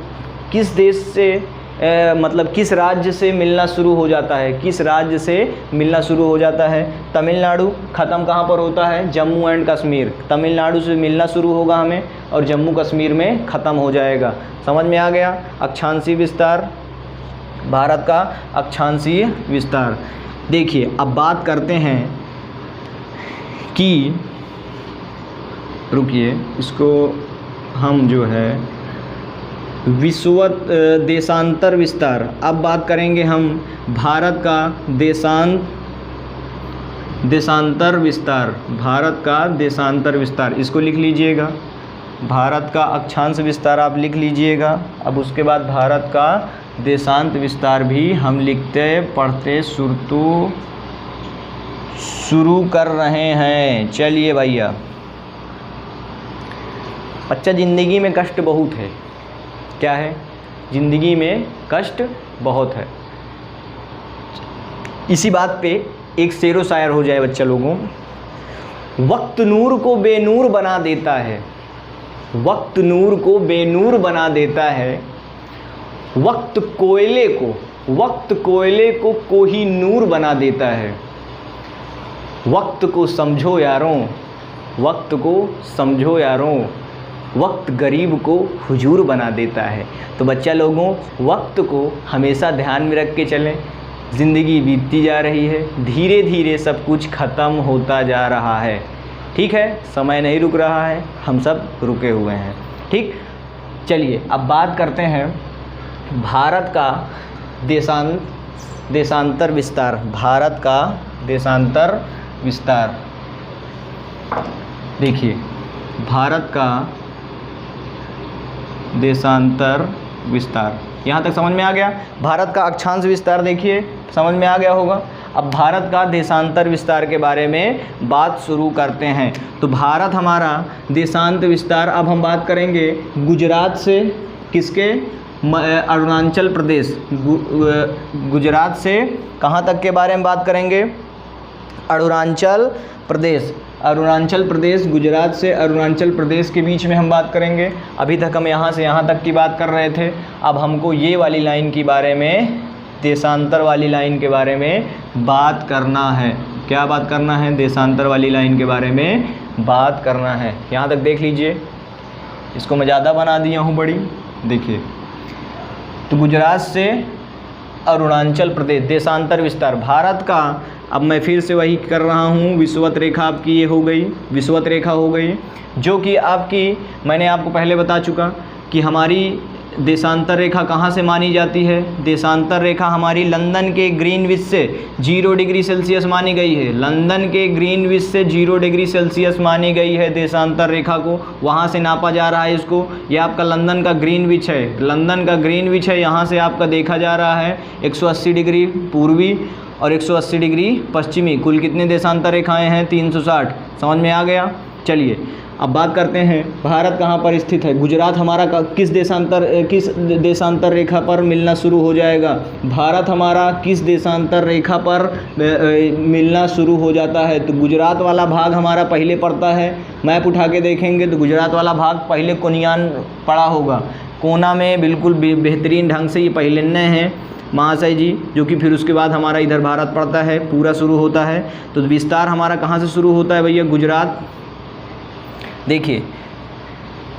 किस देश से मतलब किस राज्य से मिलना शुरू हो जाता है, किस राज्य से मिलना शुरू हो जाता है, तमिलनाडु। ख़त्म कहाँ पर होता है, जम्मू एंड कश्मीर। तमिलनाडु से मिलना शुरू होगा हमें और जम्मू कश्मीर में ख़त्म हो जाएगा। समझ में आ गया। अक्षांशीय विस्तार, भारत का अक्षांशीय विस्तार। देखिए अब बात करते हैं कि, रुकिए इसको हम जो है विषुवत देशांतर विस्तार। अब बात करेंगे हम भारत का देशांतर विस्तार, भारत का देशांतर विस्तार, इसको लिख लीजिएगा। भारत का अक्षांश विस्तार आप लिख लीजिएगा। अब उसके बाद भारत का देशांत विस्तार भी हम लिखते पढ़ते शुरू कर रहे हैं। चलिए भैया, बच्चा ज़िंदगी में कष्ट बहुत है। क्या है, ज़िंदगी में कष्ट बहुत है। इसी बात पे एक शेरो शायर हो जाए बच्चा लोगों। वक्त नूर को बेनूर बना देता है, वक्त नूर को बेनूर बना देता है, वक्त कोयले को कोही नूर बना देता है। वक्त को समझो यारों, वक्त को समझो यारों, वक्त गरीब को हुजूर बना देता है। तो बच्चा लोगों, वक्त को हमेशा ध्यान में रख के चलें। ज़िंदगी बीतती जा रही है, धीरे धीरे सब कुछ ख़त्म होता जा रहा है। ठीक है, समय नहीं रुक रहा है, हम सब रुके हुए हैं। ठीक, चलिए अब बात करते हैं भारत का देशांतर विस्तार। भारत का देशांतर विस्तार। देखिए, भारत का देशांतर विस्तार, यहाँ तक समझ में आ गया। भारत का अक्षांश विस्तार देखिए, समझ में आ गया होगा। अब भारत का देशांतर विस्तार के बारे में बात शुरू करते हैं। तो भारत हमारा देशांत विस्तार, अब हम बात करेंगे गुजरात से किसके, अरुणाचल प्रदेश, गुजरात से कहाँ तक के बारे में बात करेंगे, अरुणाचल प्रदेश। अरुणाचल प्रदेश, गुजरात से अरुणाचल प्रदेश के बीच में हम बात करेंगे। अभी तक हम यहाँ से यहाँ तक की बात कर रहे थे, अब हमको ये वाली लाइन के बारे में, देशांतर वाली लाइन के बारे में बात करना है। क्या बात करना है, देशांतर वाली लाइन के बारे में बात करना है। यहाँ तक देख लीजिए, इसको मैं ज़्यादा बना दिया हूँ बड़ी, देखिए। तो गुजरात से अरुणाचल प्रदेश, देशांतर विस्तार भारत का। अब मैं फिर से वही कर रहा हूँ, विषुवत रेखा आपकी ये हो गई, विषुवत रेखा हो गई, जो कि आपकी, मैंने आपको पहले बता चुका कि हमारी देशांतर रेखा कहाँ से मानी जाती है। देशांतर रेखा हमारी लंदन के ग्रीनविच से 0 डिग्री सेल्सियस मानी गई है। लंदन के ग्रीनविच से 0 डिग्री सेल्सियस मानी गई है देशांतर रेखा को, वहाँ से नापा जा रहा है इसको। ये आपका लंदन का ग्रीनविच है, लंदन का ग्रीनविच है, यहाँ से आपका देखा जा रहा है 180 डिग्री पूर्वी और 180 डिग्री पश्चिमी। कुल कितने देशांतर रेखाएँ हैं, 360। समझ में आ गया। चलिए अब बात करते हैं भारत कहाँ पर स्थित है। गुजरात हमारा किस देशांतर रेखा पर मिलना शुरू हो जाएगा। भारत हमारा किस देशांतर रेखा पर मिलना शुरू हो जाता है। तो गुजरात वाला भाग हमारा पहले पड़ता है। मैप उठा के देखेंगे तो गुजरात वाला भाग पहले कोनियान पड़ा होगा, कोना में बिल्कुल बेहतरीन ढंग से ये पहले हैं महाशय जी, जो कि फिर उसके बाद हमारा इधर भारत पड़ता है, पूरा शुरू होता है। तो विस्तार हमारा कहाँ से शुरू होता है भैया, गुजरात। देखिए,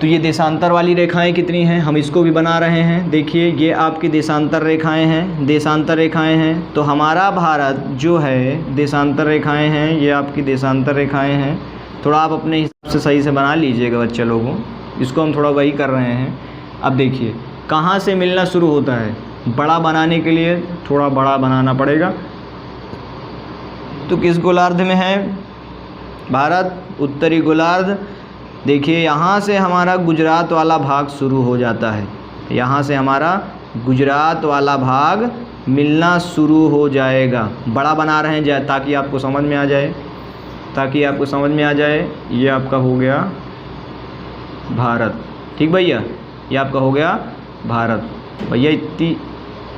तो ये देशांतर वाली रेखाएं कितनी हैं, हम इसको भी बना रहे हैं। देखिए, ये आपकी देशांतर रेखाएं हैं, देशांतर रेखाएं हैं। तो हमारा भारत जो है देशांतर रेखाएं हैं, ये आपकी देशांतर रेखाएं हैं। थोड़ा आप अपने हिसाब से सही से बना लीजिएगा बच्चे लोगों, इसको हम थोड़ा वही कर रहे हैं। अब देखिए कहाँ से मिलना शुरू होता है, बड़ा बनाने के लिए थोड़ा बड़ा बनाना पड़ेगा। तो किस गोलार्ध में है भारत, उत्तरी गोलार्ध। देखिए यहाँ से हमारा गुजरात वाला भाग शुरू हो जाता है, यहाँ से हमारा गुजरात वाला भाग मिलना शुरू हो जाएगा। बड़ा बना रहे हैं ताकि आपको समझ में आ जाए, ताकि आपको समझ में आ जाए। ये आपका हो गया भारत, ठीक भैया, ये आपका हो गया भारत। भैया इतनी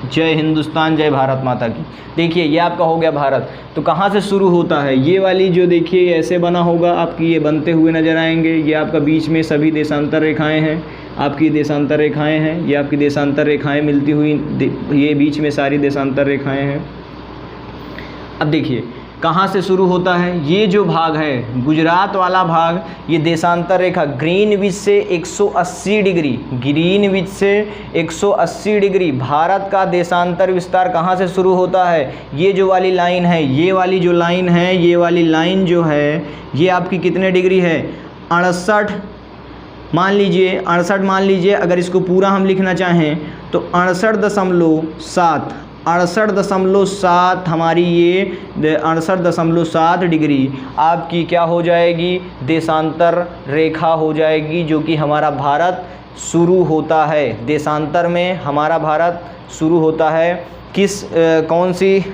जय हिंदुस्तान, जय भारत माता की। देखिए ये आपका हो गया भारत। तो कहाँ से शुरू होता है, ये वाली जो देखिए ऐसे बना होगा आपकी, ये बनते हुए नज़र आएंगे। ये आपका बीच में सभी देशांतर रेखाएं हैं, आपकी देशांतर रेखाएं हैं। ये आपकी देशांतर रेखाएं मिलती हुई, ये बीच में सारी देशांतर रेखाएं हैं। अब देखिए कहाँ से शुरू होता है, ये जो भाग है गुजरात वाला भाग, ये देशांतर रेखा ग्रीनविच से 180 डिग्री, ग्रीनविच से 180 डिग्री भारत का देशांतर विस्तार कहाँ से शुरू होता है। ये जो वाली लाइन है, ये वाली जो लाइन है, ये वाली लाइन जो है, ये आपकी कितने डिग्री है, 68 मान लीजिए, 68 मान लीजिए। अगर इसको पूरा हम लिखना चाहें तो 68.7, 68.7 हमारी ये 68.7 डिग्री आपकी क्या हो जाएगी, देशांतर रेखा हो जाएगी, जो कि हमारा भारत शुरू होता है। देशांतर में हमारा भारत शुरू होता है किस कौन सी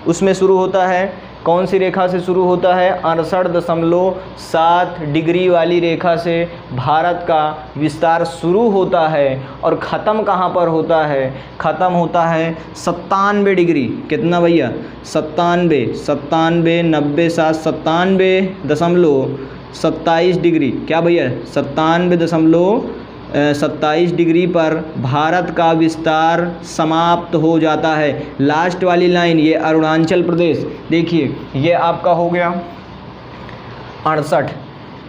उसमें शुरू होता है, कौन सी रेखा से शुरू होता है, 68.7 डिग्री वाली रेखा से भारत का विस्तार शुरू होता है। और ख़त्म कहाँ पर होता है, ख़त्म होता है 97 डिग्री। कितना भैया, 97, 90, 97.27 डिग्री। क्या भैया, 97.27 डिग्री पर भारत का विस्तार समाप्त हो जाता है। लास्ट वाली लाइन ये अरुणाचल प्रदेश, देखिए ये आपका हो गया 68,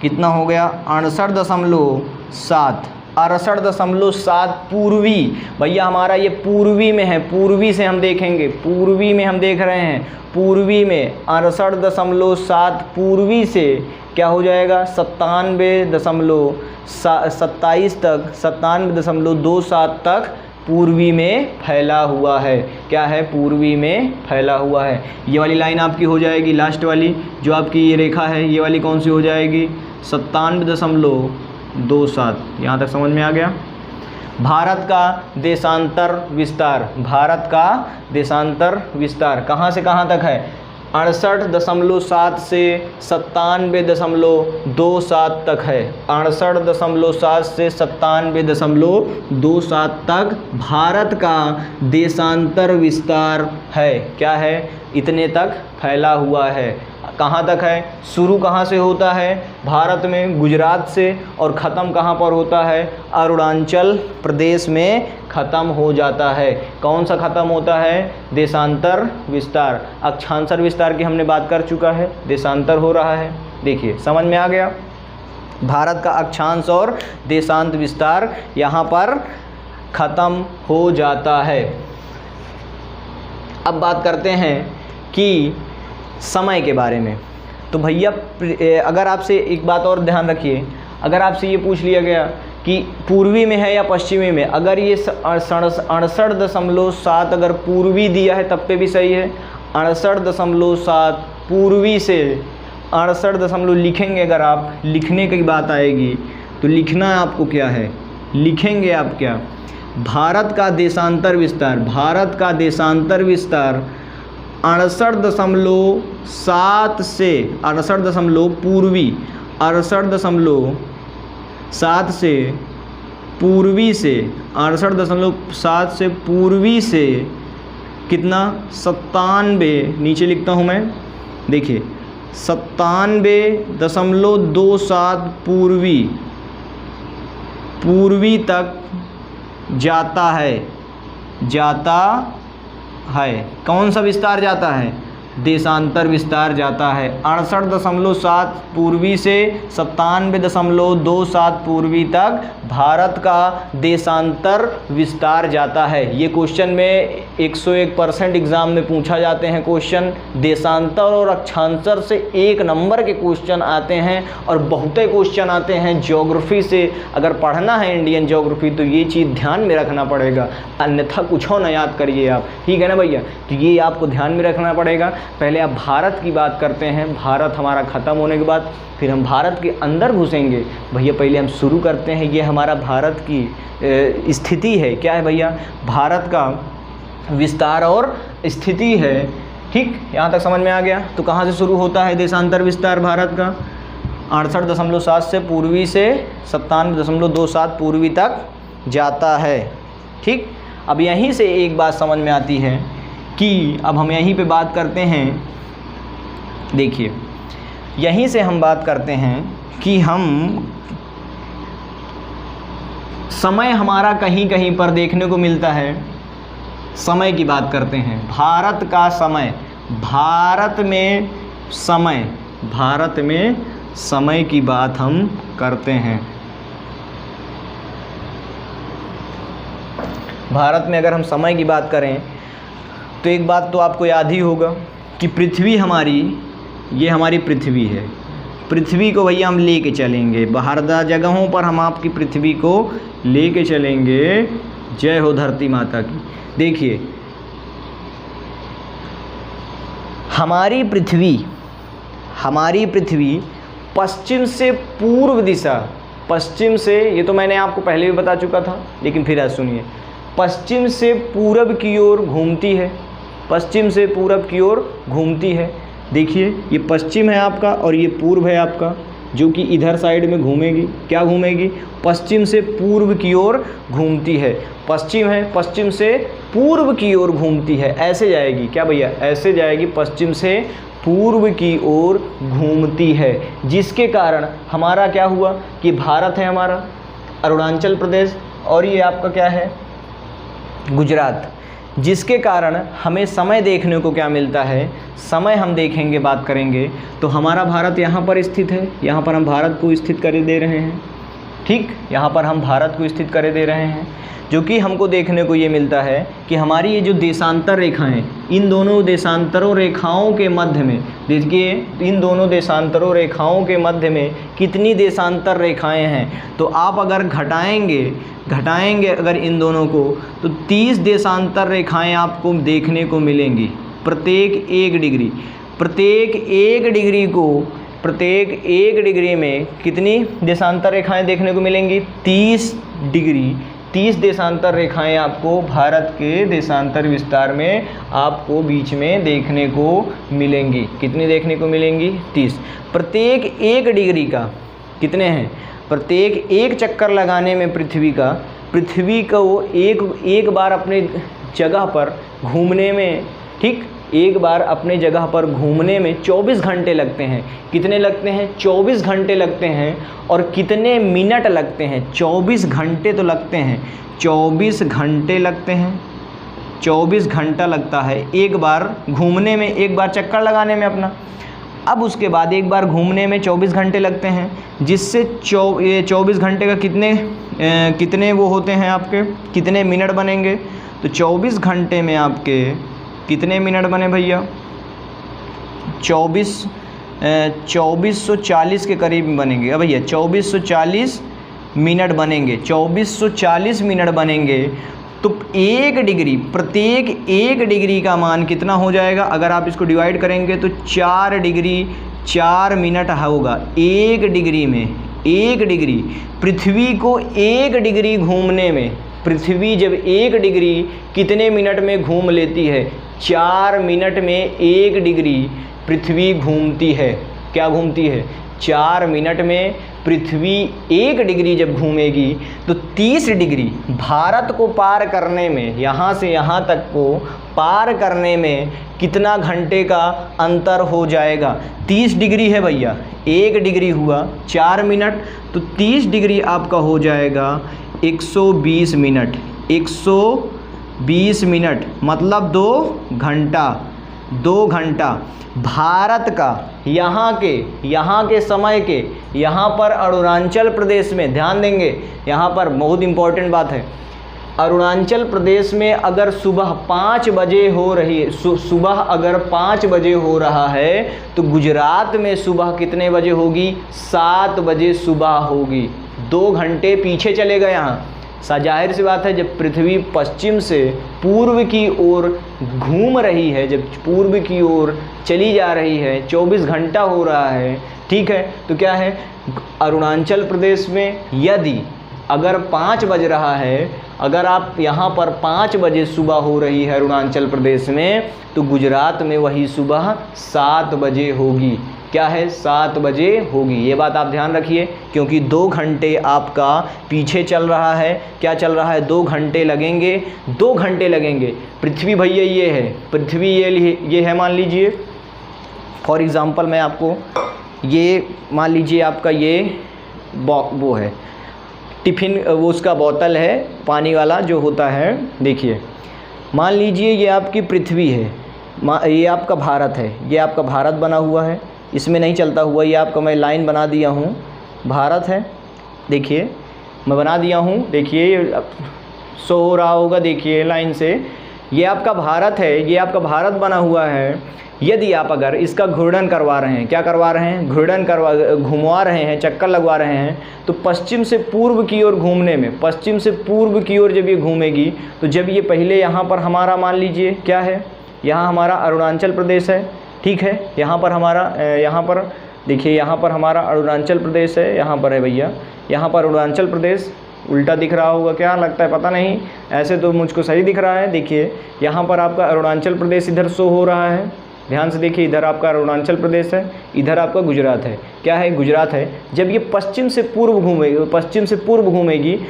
कितना हो गया 68.7, 68.7 पूर्वी। भैया हमारा ये पूर्वी में है, पूर्वी से हम देखेंगे, पूर्वी में हम देख रहे हैं, पूर्वी में 68.7 पूर्वी से क्या हो जाएगा 97.27 तक, 97.27 तक पूर्वी में फैला हुआ है। क्या है? पूर्वी में फैला हुआ है। ये वाली लाइन आपकी हो जाएगी, लास्ट वाली जो आपकी ये रेखा है, ये वाली कौन सी हो जाएगी 97.27। यहाँ तक समझ में आ गया। भारत का देशांतर विस्तार, भारत का देशांतर विस्तार कहाँ से कहाँ तक है 68.7 से 97.27 तक है। 68.7 से 97.27 तक भारत का देशांतर विस्तार है। क्या है? इतने तक फैला हुआ है। कहाँ तक है? शुरू कहाँ से होता है भारत में? गुजरात से। और ख़त्म कहाँ पर होता है? अरुणाचल प्रदेश में ख़त्म हो जाता है। कौन सा ख़त्म होता है? देशांतर विस्तार। अक्षांतर विस्तार की हमने बात कर चुका है, देशांतर हो रहा है। देखिए समझ में आ गया। भारत का अक्षांश और देशांत विस्तार यहाँ पर ख़त्म हो जाता है। अब बात करते हैं कि समय के बारे में। तो भैया अगर आपसे एक बात और ध्यान रखिए, अगर आपसे ये पूछ लिया गया कि पूर्वी में है या पश्चिमी में, अगर ये 68.7 अगर पूर्वी दिया है तब पे भी सही है। 68.7 पूर्वी से 68 लिखेंगे। अगर आप लिखने की बात आएगी तो लिखना आपको क्या है, लिखेंगे आप क्या, भारत का देशांतर विस्तार, भारत का देशांतर विस्तार 68.7 से 68 पूर्वी, 68.7 से पूर्वी से 68.7 से पूर्वी से कितना 97, नीचे लिखता हूँ मैं, देखिए 97.27 पूर्वी तक जाता है, जाता है। कौन सा विस्तार जाता है? देशांतर विस्तार जाता है। 68.7 पूर्वी से 97.27 पूर्वी तक भारत का देशांतर विस्तार जाता है। ये क्वेश्चन में 101% एग्ज़ाम में पूछा जाते हैं क्वेश्चन। देशांतर और अक्षांतर से 1 नंबर के क्वेश्चन आते हैं और बहुते क्वेश्चन आते हैं ज्योग्राफी से। अगर पढ़ना है इंडियन ज्योग्राफी तो ये चीज़ ध्यान में रखना पड़ेगा, अन्यथा कुछ हो ना याद करिए आप, ठीक है ना भैया। तो ये आपको ध्यान में रखना पड़ेगा। पहले आप भारत की बात करते हैं, भारत हमारा ख़त्म होने के बाद फिर हम भारत के अंदर घुसेंगे। भैया पहले हम शुरू करते हैं, ये हमारा भारत की स्थिति है। क्या है भैया? भारत का विस्तार और स्थिति है। ठीक, यहाँ तक समझ में आ गया। तो कहाँ से शुरू होता है देशांतर विस्तार भारत का? 68.7 से पूर्वी से 97.27 पूर्वी तक जाता है। ठीक, अब यहीं से एक बात समझ में आती है कि अब हम यहीं पे बात करते हैं। देखिए यहीं से हम बात करते हैं कि हम समय हमारा कहीं कहीं पर देखने को मिलता है। समय की बात करते हैं, भारत का समय, भारत में समय, भारत में समय की बात हम करते हैं। भारत में अगर हम समय की बात करें तो एक बात तो आपको याद ही होगा कि पृथ्वी हमारी, ये हमारी पृथ्वी है। पृथ्वी को भैया हम लेके चलेंगे, बाहर जगहों पर हम आपकी पृथ्वी को लेके चलेंगे। जय हो धरती माता की। देखिए हमारी पृथ्वी पश्चिम से पूर्व दिशा, पश्चिम से, ये तो मैंने आपको पहले भी बता चुका था लेकिन फिर आज सुनिए, पश्चिम से पूरब की ओर घूमती है, पश्चिम से पूरब की ओर घूमती है। देखिए ये पश्चिम है आपका और ये पूर्व है आपका, जो कि इधर साइड में घूमेगी। क्या घूमेगी? पश्चिम से पूर्व की ओर घूमती है। पश्चिम है, पश्चिम से पूर्व की ओर घूमती है, ऐसे जाएगी। क्या भैया? ऐसे जाएगी, पश्चिम से पूर्व की ओर घूमती है। जिसके कारण हमारा क्या हुआ कि भारत है हमारा, अरुणाचल प्रदेश, और ये आपका क्या है? गुजरात। जिसके कारण हमें समय देखने को क्या मिलता है, समय हम देखेंगे, बात करेंगे तो हमारा भारत यहाँ पर स्थित है, यहाँ पर हम भारत को स्थित कर दे रहे हैं, ठीक, यहाँ पर हम भारत को स्थित कर दे रहे हैं, जो कि हमको देखने को ये मिलता है कि हमारी ये जो देशांतर रेखाएं, इन दोनों देशांतरों रेखाओं के मध्य में, देखिए इन दोनों देशांतरों रेखाओं के मध्य में कितनी देशांतर रेखाएं हैं, तो आप अगर घटाएंगे अगर इन दोनों को तो 30 देशांतर रेखाएं आपको देखने को मिलेंगी प्रत्येक 1 डिग्री। प्रत्येक 1 डिग्री में कितनी देशांतर रेखाएं देखने को मिलेंगी? 30 डिग्री, 30 देशांतर रेखाएं आपको भारत के देशांतर विस्तार में आपको बीच में देखने को मिलेंगी। कितनी देखने को मिलेंगी? 30। प्रत्येक 1 डिग्री का कितने हैं? प्रत्येक 1 चक्कर लगाने में पृथ्वी को एक बार अपने जगह पर घूमने में, ठीक, एक बार अपने जगह पर घूमने में 24 घंटे लगते हैं। कितने लगते हैं? 24 घंटे लगते हैं। और कितने मिनट लगते हैं? 24 घंटे तो लगते हैं, 24 घंटे लगते हैं, 24 घंटा लगता है एक बार घूमने में, एक बार चक्कर लगाने में अपना। अब उसके बाद एक बार घूमने में 24 घंटे लगते हैं, जिससे 24 घंटे का कितने वो होते हैं आपके, कितने मिनट बनेंगे? तो 24 घंटे में आपके कितने मिनट बने भैया? 2440 के करीब बनेंगे। अब भैया 2440 मिनट बनेंगे, 2440 मिनट बनेंगे। तो 1 डिग्री, प्रत्येक 1 डिग्री का मान कितना हो जाएगा? अगर आप इसको डिवाइड करेंगे तो 4 डिग्री 4 मिनट होगा 1 डिग्री में। 1 डिग्री, पृथ्वी को 1 डिग्री घूमने में, पृथ्वी जब 1 डिग्री कितने मिनट में घूम लेती है? 4 मिनट में 1 डिग्री पृथ्वी घूमती है। क्या घूमती है? 4 मिनट में पृथ्वी 1 डिग्री जब घूमेगी तो 30 डिग्री भारत को पार करने में, यहाँ से यहाँ तक को पार करने में कितना घंटे का अंतर हो जाएगा? 30 डिग्री है भैया, 1 डिग्री हुआ 4 मिनट, तो 30 डिग्री आपका हो जाएगा 120 मिनट। 120 मिनट मतलब 2 घंटा। 2 घंटा भारत का, यहाँ के समय के, यहाँ पर अरुणाचल प्रदेश में ध्यान देंगे, यहाँ पर बहुत इम्पोर्टेंट बात है। अरुणाचल प्रदेश में अगर सुबह 5 बजे हो रही है, सुबह अगर 5 बजे हो रहा है, तो गुजरात में सुबह कितने बजे होगी? 7 बजे सुबह होगी। 2 घंटे पीछे चले गए यहाँ। जाहिर सी बात है, जब पृथ्वी पश्चिम से पूर्व की ओर घूम रही है, जब पूर्व की ओर चली जा रही है, 24 घंटा हो रहा है, ठीक है, तो क्या है, अरुणाचल प्रदेश में यदि अगर 5 बज रहा है, अगर आप यहाँ पर 5 बजे सुबह हो रही है अरुणाचल प्रदेश में, तो गुजरात में वही सुबह 7 बजे होगी। क्या है? 7 बजे होगी। ये बात आप ध्यान रखिए, क्योंकि 2 घंटे आपका पीछे चल रहा है। क्या चल रहा है? 2 घंटे लगेंगे, 2 घंटे लगेंगे। पृथ्वी भैया ये है, पृथ्वी ये है, मान लीजिए फॉर एग्ज़ाम्पल मैं आपको ये मान लीजिए आपका ये वो है टिफ़िन, वो उसका बोतल है पानी वाला जो होता है। देखिए मान लीजिए ये आपकी पृथ्वी है, ये आपका भारत है, ये आपका भारत बना हुआ है, इसमें नहीं चलता हुआ, ये आपका मैं लाइन बना दिया हूँ, भारत है, देखिए मैं बना दिया हूँ, देखिए शो हो रहा होगा, देखिए लाइन से, ये आपका भारत है, ये आपका भारत बना हुआ है। यदि आप अगर इसका घूर्णन करवा रहे हैं, क्या करवा रहे हैं? घुमवा रहे हैं, चक्कर लगवा रहे हैं, तो पश्चिम से पूर्व की ओर घूमने में, पश्चिम से पूर्व की ओर जब ये घूमेगी, तो जब ये पहले यहाँ पर हमारा मान लीजिए क्या है, यहाँ हमारा अरुणाचल प्रदेश है, ठीक है, यहाँ पर हमारा यहाँ पर देखिए, यहाँ पर हमारा अरुणाचल प्रदेश है, यहाँ पर है भैया, यहाँ पर अरुणाचल प्रदेश, उल्टा दिख रहा होगा, क्या लगता है पता नहीं, ऐसे तो मुझको सही दिख रहा है। देखिए यहाँ पर आपका अरुणाचल प्रदेश इधर शो हो रहा है, ध्यान से देखिए, इधर आपका अरुणाचल प्रदेश है, इधर आपका गुजरात है। क्या है? गुजरात है। जब ये पश्चिम से पूर्व घूमेगी,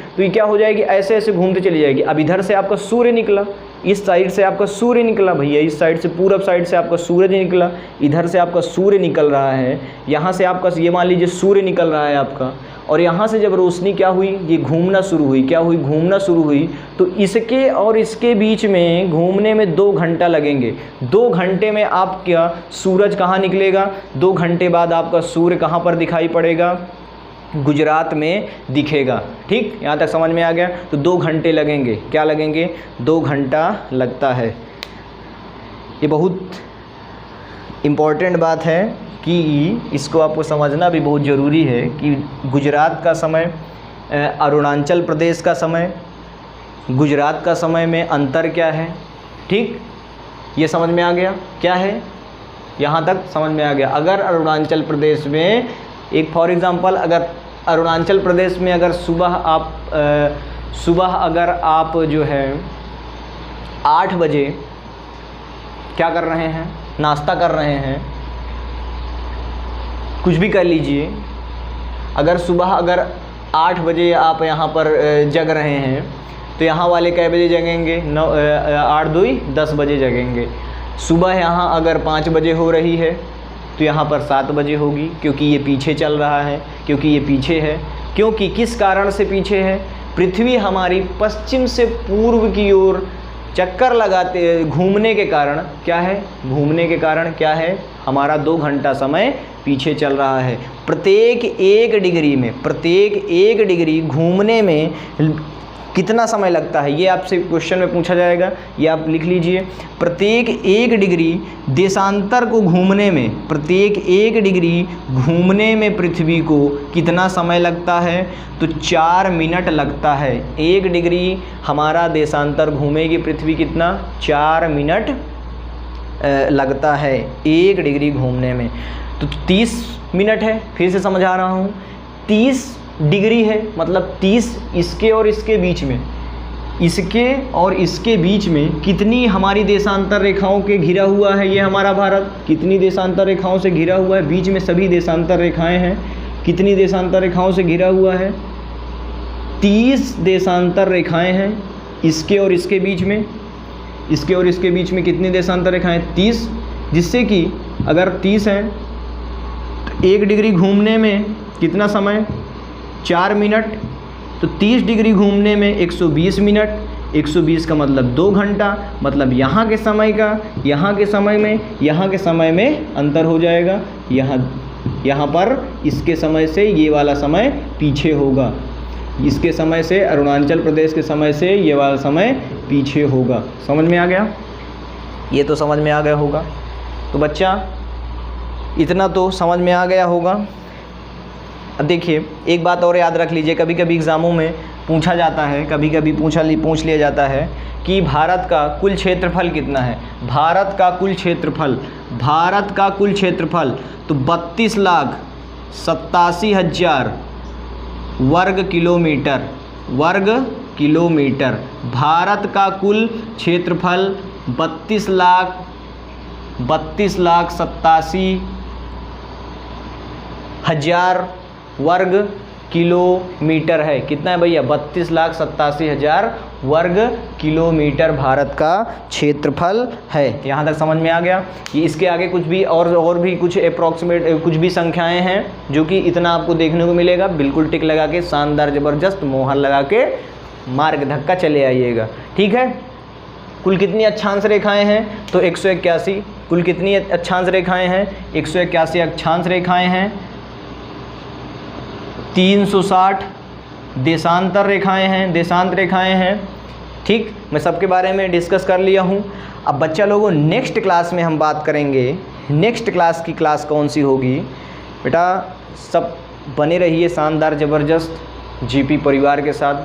तो ये क्या हो जाएगी? ऐसे ऐसे घूमते चली जाएगी। अब इधर से आपका सूर्य निकला, इस साइड से आपका सूर्य निकला भैया, इस साइड से पूरब साइड से आपका सूरज निकला, इधर से आपका सूर्य निकल रहा है, यहाँ से आपका ये मान लीजिए सूर्य निकल रहा है आपका, और यहाँ से जब रोशनी क्या हुई, ये घूमना शुरू हुई, क्या हुई, घूमना शुरू हुई, तो इसके और इसके बीच में घूमने में 2 घंटा लगेंगे। 2 घंटे में आपका सूरज कहाँ निकलेगा, 2 घंटे बाद आपका सूर्य कहाँ पर दिखाई पड़ेगा, गुजरात में दिखेगा। ठीक, यहाँ तक समझ में आ गया। तो 2 घंटे लगेंगे, क्या लगेंगे, 2 घंटा लगता है। ये बहुत इम्पॉर्टेंट बात है कि इसको आपको समझना भी बहुत ज़रूरी है कि गुजरात का समय, अरुणाचल प्रदेश का समय, गुजरात का समय में अंतर क्या है। ठीक, ये समझ में आ गया क्या है, यहाँ तक समझ में आ गया। अगर अरुणाचल प्रदेश में एक फॉर एग्ज़ाम्पल, अगर अरुणाचल प्रदेश में अगर सुबह अगर आप जो है 8 बजे क्या कर रहे हैं, नाश्ता कर रहे हैं, कुछ भी कर लीजिए, अगर सुबह अगर 8 बजे आप यहाँ पर जग रहे हैं तो यहाँ वाले कै बजे जगेंगे, 8 दूई 10 बजे जगेंगे। सुबह यहाँ अगर 5 बजे हो रही है तो यहाँ पर 7 बजे होगी, क्योंकि ये पीछे चल रहा है, क्योंकि ये पीछे है। क्योंकि किस कारण से पीछे है, पृथ्वी हमारी पश्चिम से पूर्व की ओर चक्कर लगाते घूमने के कारण क्या है, घूमने के कारण क्या है, हमारा 2 घंटा समय पीछे चल रहा है। प्रत्येक 1 डिग्री में, प्रत्येक 1 डिग्री घूमने में कितना समय लगता है, ये आपसे क्वेश्चन में पूछा जाएगा, ये आप लिख लीजिए। प्रत्येक 1 डिग्री देशांतर को घूमने में, प्रत्येक 1 डिग्री घूमने में पृथ्वी को कितना समय लगता है, तो 4 मिनट लगता है। 1 डिग्री हमारा देशांतर घूमेगी पृथ्वी, कितना, 4 मिनट लगता है 1 डिग्री घूमने में। तो 30 मिनट है, फिर से समझा रहा हूँ, 30 डिग्री है, मतलब 30 इसके और इसके बीच में, इसके और इसके बीच में कितनी हमारी देशांतर रेखाओं के घिरा हुआ है ये हमारा भारत, कितनी देशांतर रेखाओं से घिरा हुआ है, बीच में सभी देशांतर रेखाएं हैं, कितनी देशांतर रेखाओं से घिरा हुआ है, 30 देशांतर रेखाएं हैं इसके और इसके बीच में, इसके और इसके बीच में कितनी देशांतर रेखाएं, 30, जिससे कि अगर 30 हैं तो 1 डिग्री घूमने में कितना समय, 4 मिनट, तो 30 डिग्री घूमने में 120 मिनट, 120 का मतलब 2 घंटा, मतलब यहाँ के समय का यहाँ के समय में, यहाँ के समय में अंतर हो जाएगा। यहाँ पर इसके समय से ये वाला समय पीछे होगा, इसके समय से, अरुणाचल प्रदेश के समय से ये वाला समय पीछे होगा। समझ में आ गया, ये तो समझ में आ गया होगा। तो बच्चा इतना तो समझ में आ गया होगा। अब देखिए एक बात और याद रख लीजिए, कभी कभी एग्ज़ामों में पूछा जाता है, कभी कभी पूछ लिया जाता है कि भारत का कुल क्षेत्रफल कितना है। भारत का कुल क्षेत्रफल, भारत का कुल क्षेत्रफल तो 32,87,000 वर्ग किलोमीटर, वर्ग किलोमीटर। भारत का कुल क्षेत्रफल 32,87,000 वर्ग किलोमीटर है। कितना है भैया, 32,87,000 वर्ग किलोमीटर भारत का क्षेत्रफल है। यहाँ तक समझ में आ गया। कि इसके आगे कुछ भी और भी कुछ अप्रॉक्सीमेट कुछ भी संख्याएं हैं जो कि इतना आपको देखने को मिलेगा। बिल्कुल टिक लगा के, शानदार ज़बरदस्त मोहर लगा के मार्ग धक्का चले आइएगा, ठीक है। कुल कितनी अक्षांश रेखाएं हैं, तो 181। कुल कितनी अक्षांश रेखाएं हैं, 181 अक्षांश रेखाएं हैं। 360 देशांतर रेखाएं हैं, देशांत रेखाएं हैं, ठीक। मैं सबके बारे में डिस्कस कर लिया हूं। अब बच्चा लोगों नेक्स्ट क्लास में हम बात करेंगे। नेक्स्ट क्लास की क्लास कौन सी होगी बेटा, सब बने रहिए शानदार ज़बरदस्त जीपी परिवार के साथ।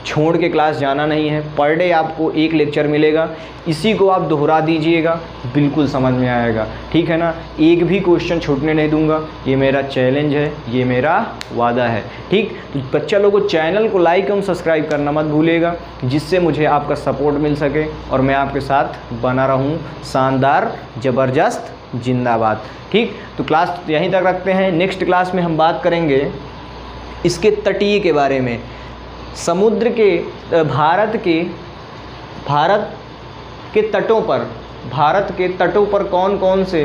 छोड़ के क्लास जाना नहीं है। पर डे आपको एक लेक्चर मिलेगा, इसी को आप दोहरा दीजिएगा, बिल्कुल समझ में आएगा, ठीक है ना। एक भी क्वेश्चन छूटने नहीं दूंगा, ये मेरा चैलेंज है, ये मेरा वादा है, ठीक। तो बच्चा लोगों चैनल को लाइक एवं सब्सक्राइब करना मत भूलिएगा, जिससे मुझे आपका सपोर्ट मिल सके और मैं आपके साथ बना रहूँ शानदार ज़बरदस्त जिंदाबाद, ठीक। तो क्लास यहीं तक रखते हैं। नेक्स्ट क्लास में हम बात करेंगे इसके तटीय के बारे में, समुद्र के भारत के तटों पर, भारत के तटों पर कौन कौन से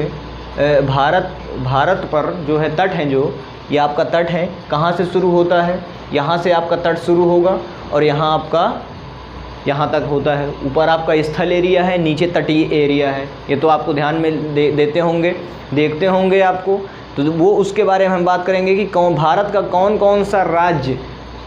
भारत पर जो है तट हैं, जो ये आपका तट है, कहाँ से शुरू होता है, यहाँ से आपका तट शुरू होगा और यहाँ आपका यहाँ तक होता है। ऊपर आपका स्थल एरिया है, नीचे तटीय एरिया है। ये तो आपको ध्यान में देखते होंगे आपको। तो वो उसके बारे में हम बात करेंगे कि भारत का कौन कौन सा राज्य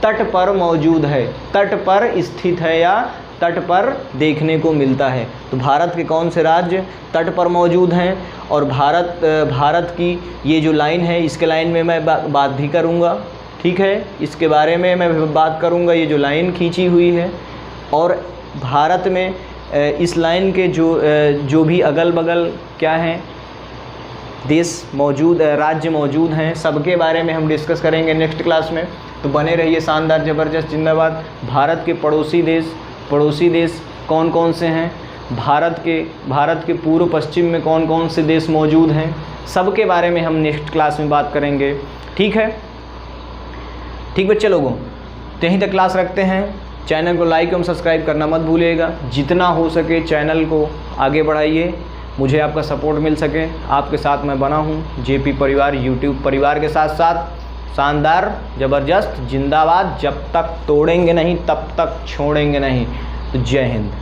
तट पर मौजूद है, तट पर स्थित है या तट पर देखने को मिलता है। तो भारत के कौन से राज्य तट पर मौजूद हैं, और भारत की ये जो लाइन है, इसके लाइन में मैं बात भी करूँगा, ठीक है, इसके बारे में मैं बात करूँगा। ये जो लाइन खींची हुई है, और भारत में इस लाइन के जो भी अगल बगल क्या हैं देश मौजूद, राज्य मौजूद हैं, सबके बारे में हम डिस्कस करेंगे नेक्स्ट क्लास में। तो बने रहिए शानदार ज़बरदस्त जिंदाबाद। भारत के पड़ोसी देश कौन कौन से हैं, भारत के पूर्व पश्चिम में कौन कौन से देश मौजूद हैं, सबके बारे में हम नेक्स्ट क्लास में बात करेंगे, ठीक है। ठीक बच्चे लोगों, तो यहीं तक क्लास रखते हैं। चैनल को लाइक एवं सब्सक्राइब करना मत भूलिएगा। जितना हो सके चैनल को आगे बढ़ाइए, मुझे आपका सपोर्ट मिल सके। आपके साथ मैं बना हूँ जेपी परिवार, यूट्यूब परिवार के साथ साथ शानदार ज़बरदस्त जिंदाबाद। जब तक तोड़ेंगे नहीं तब तक छोड़ेंगे नहीं। तो जय हिंद।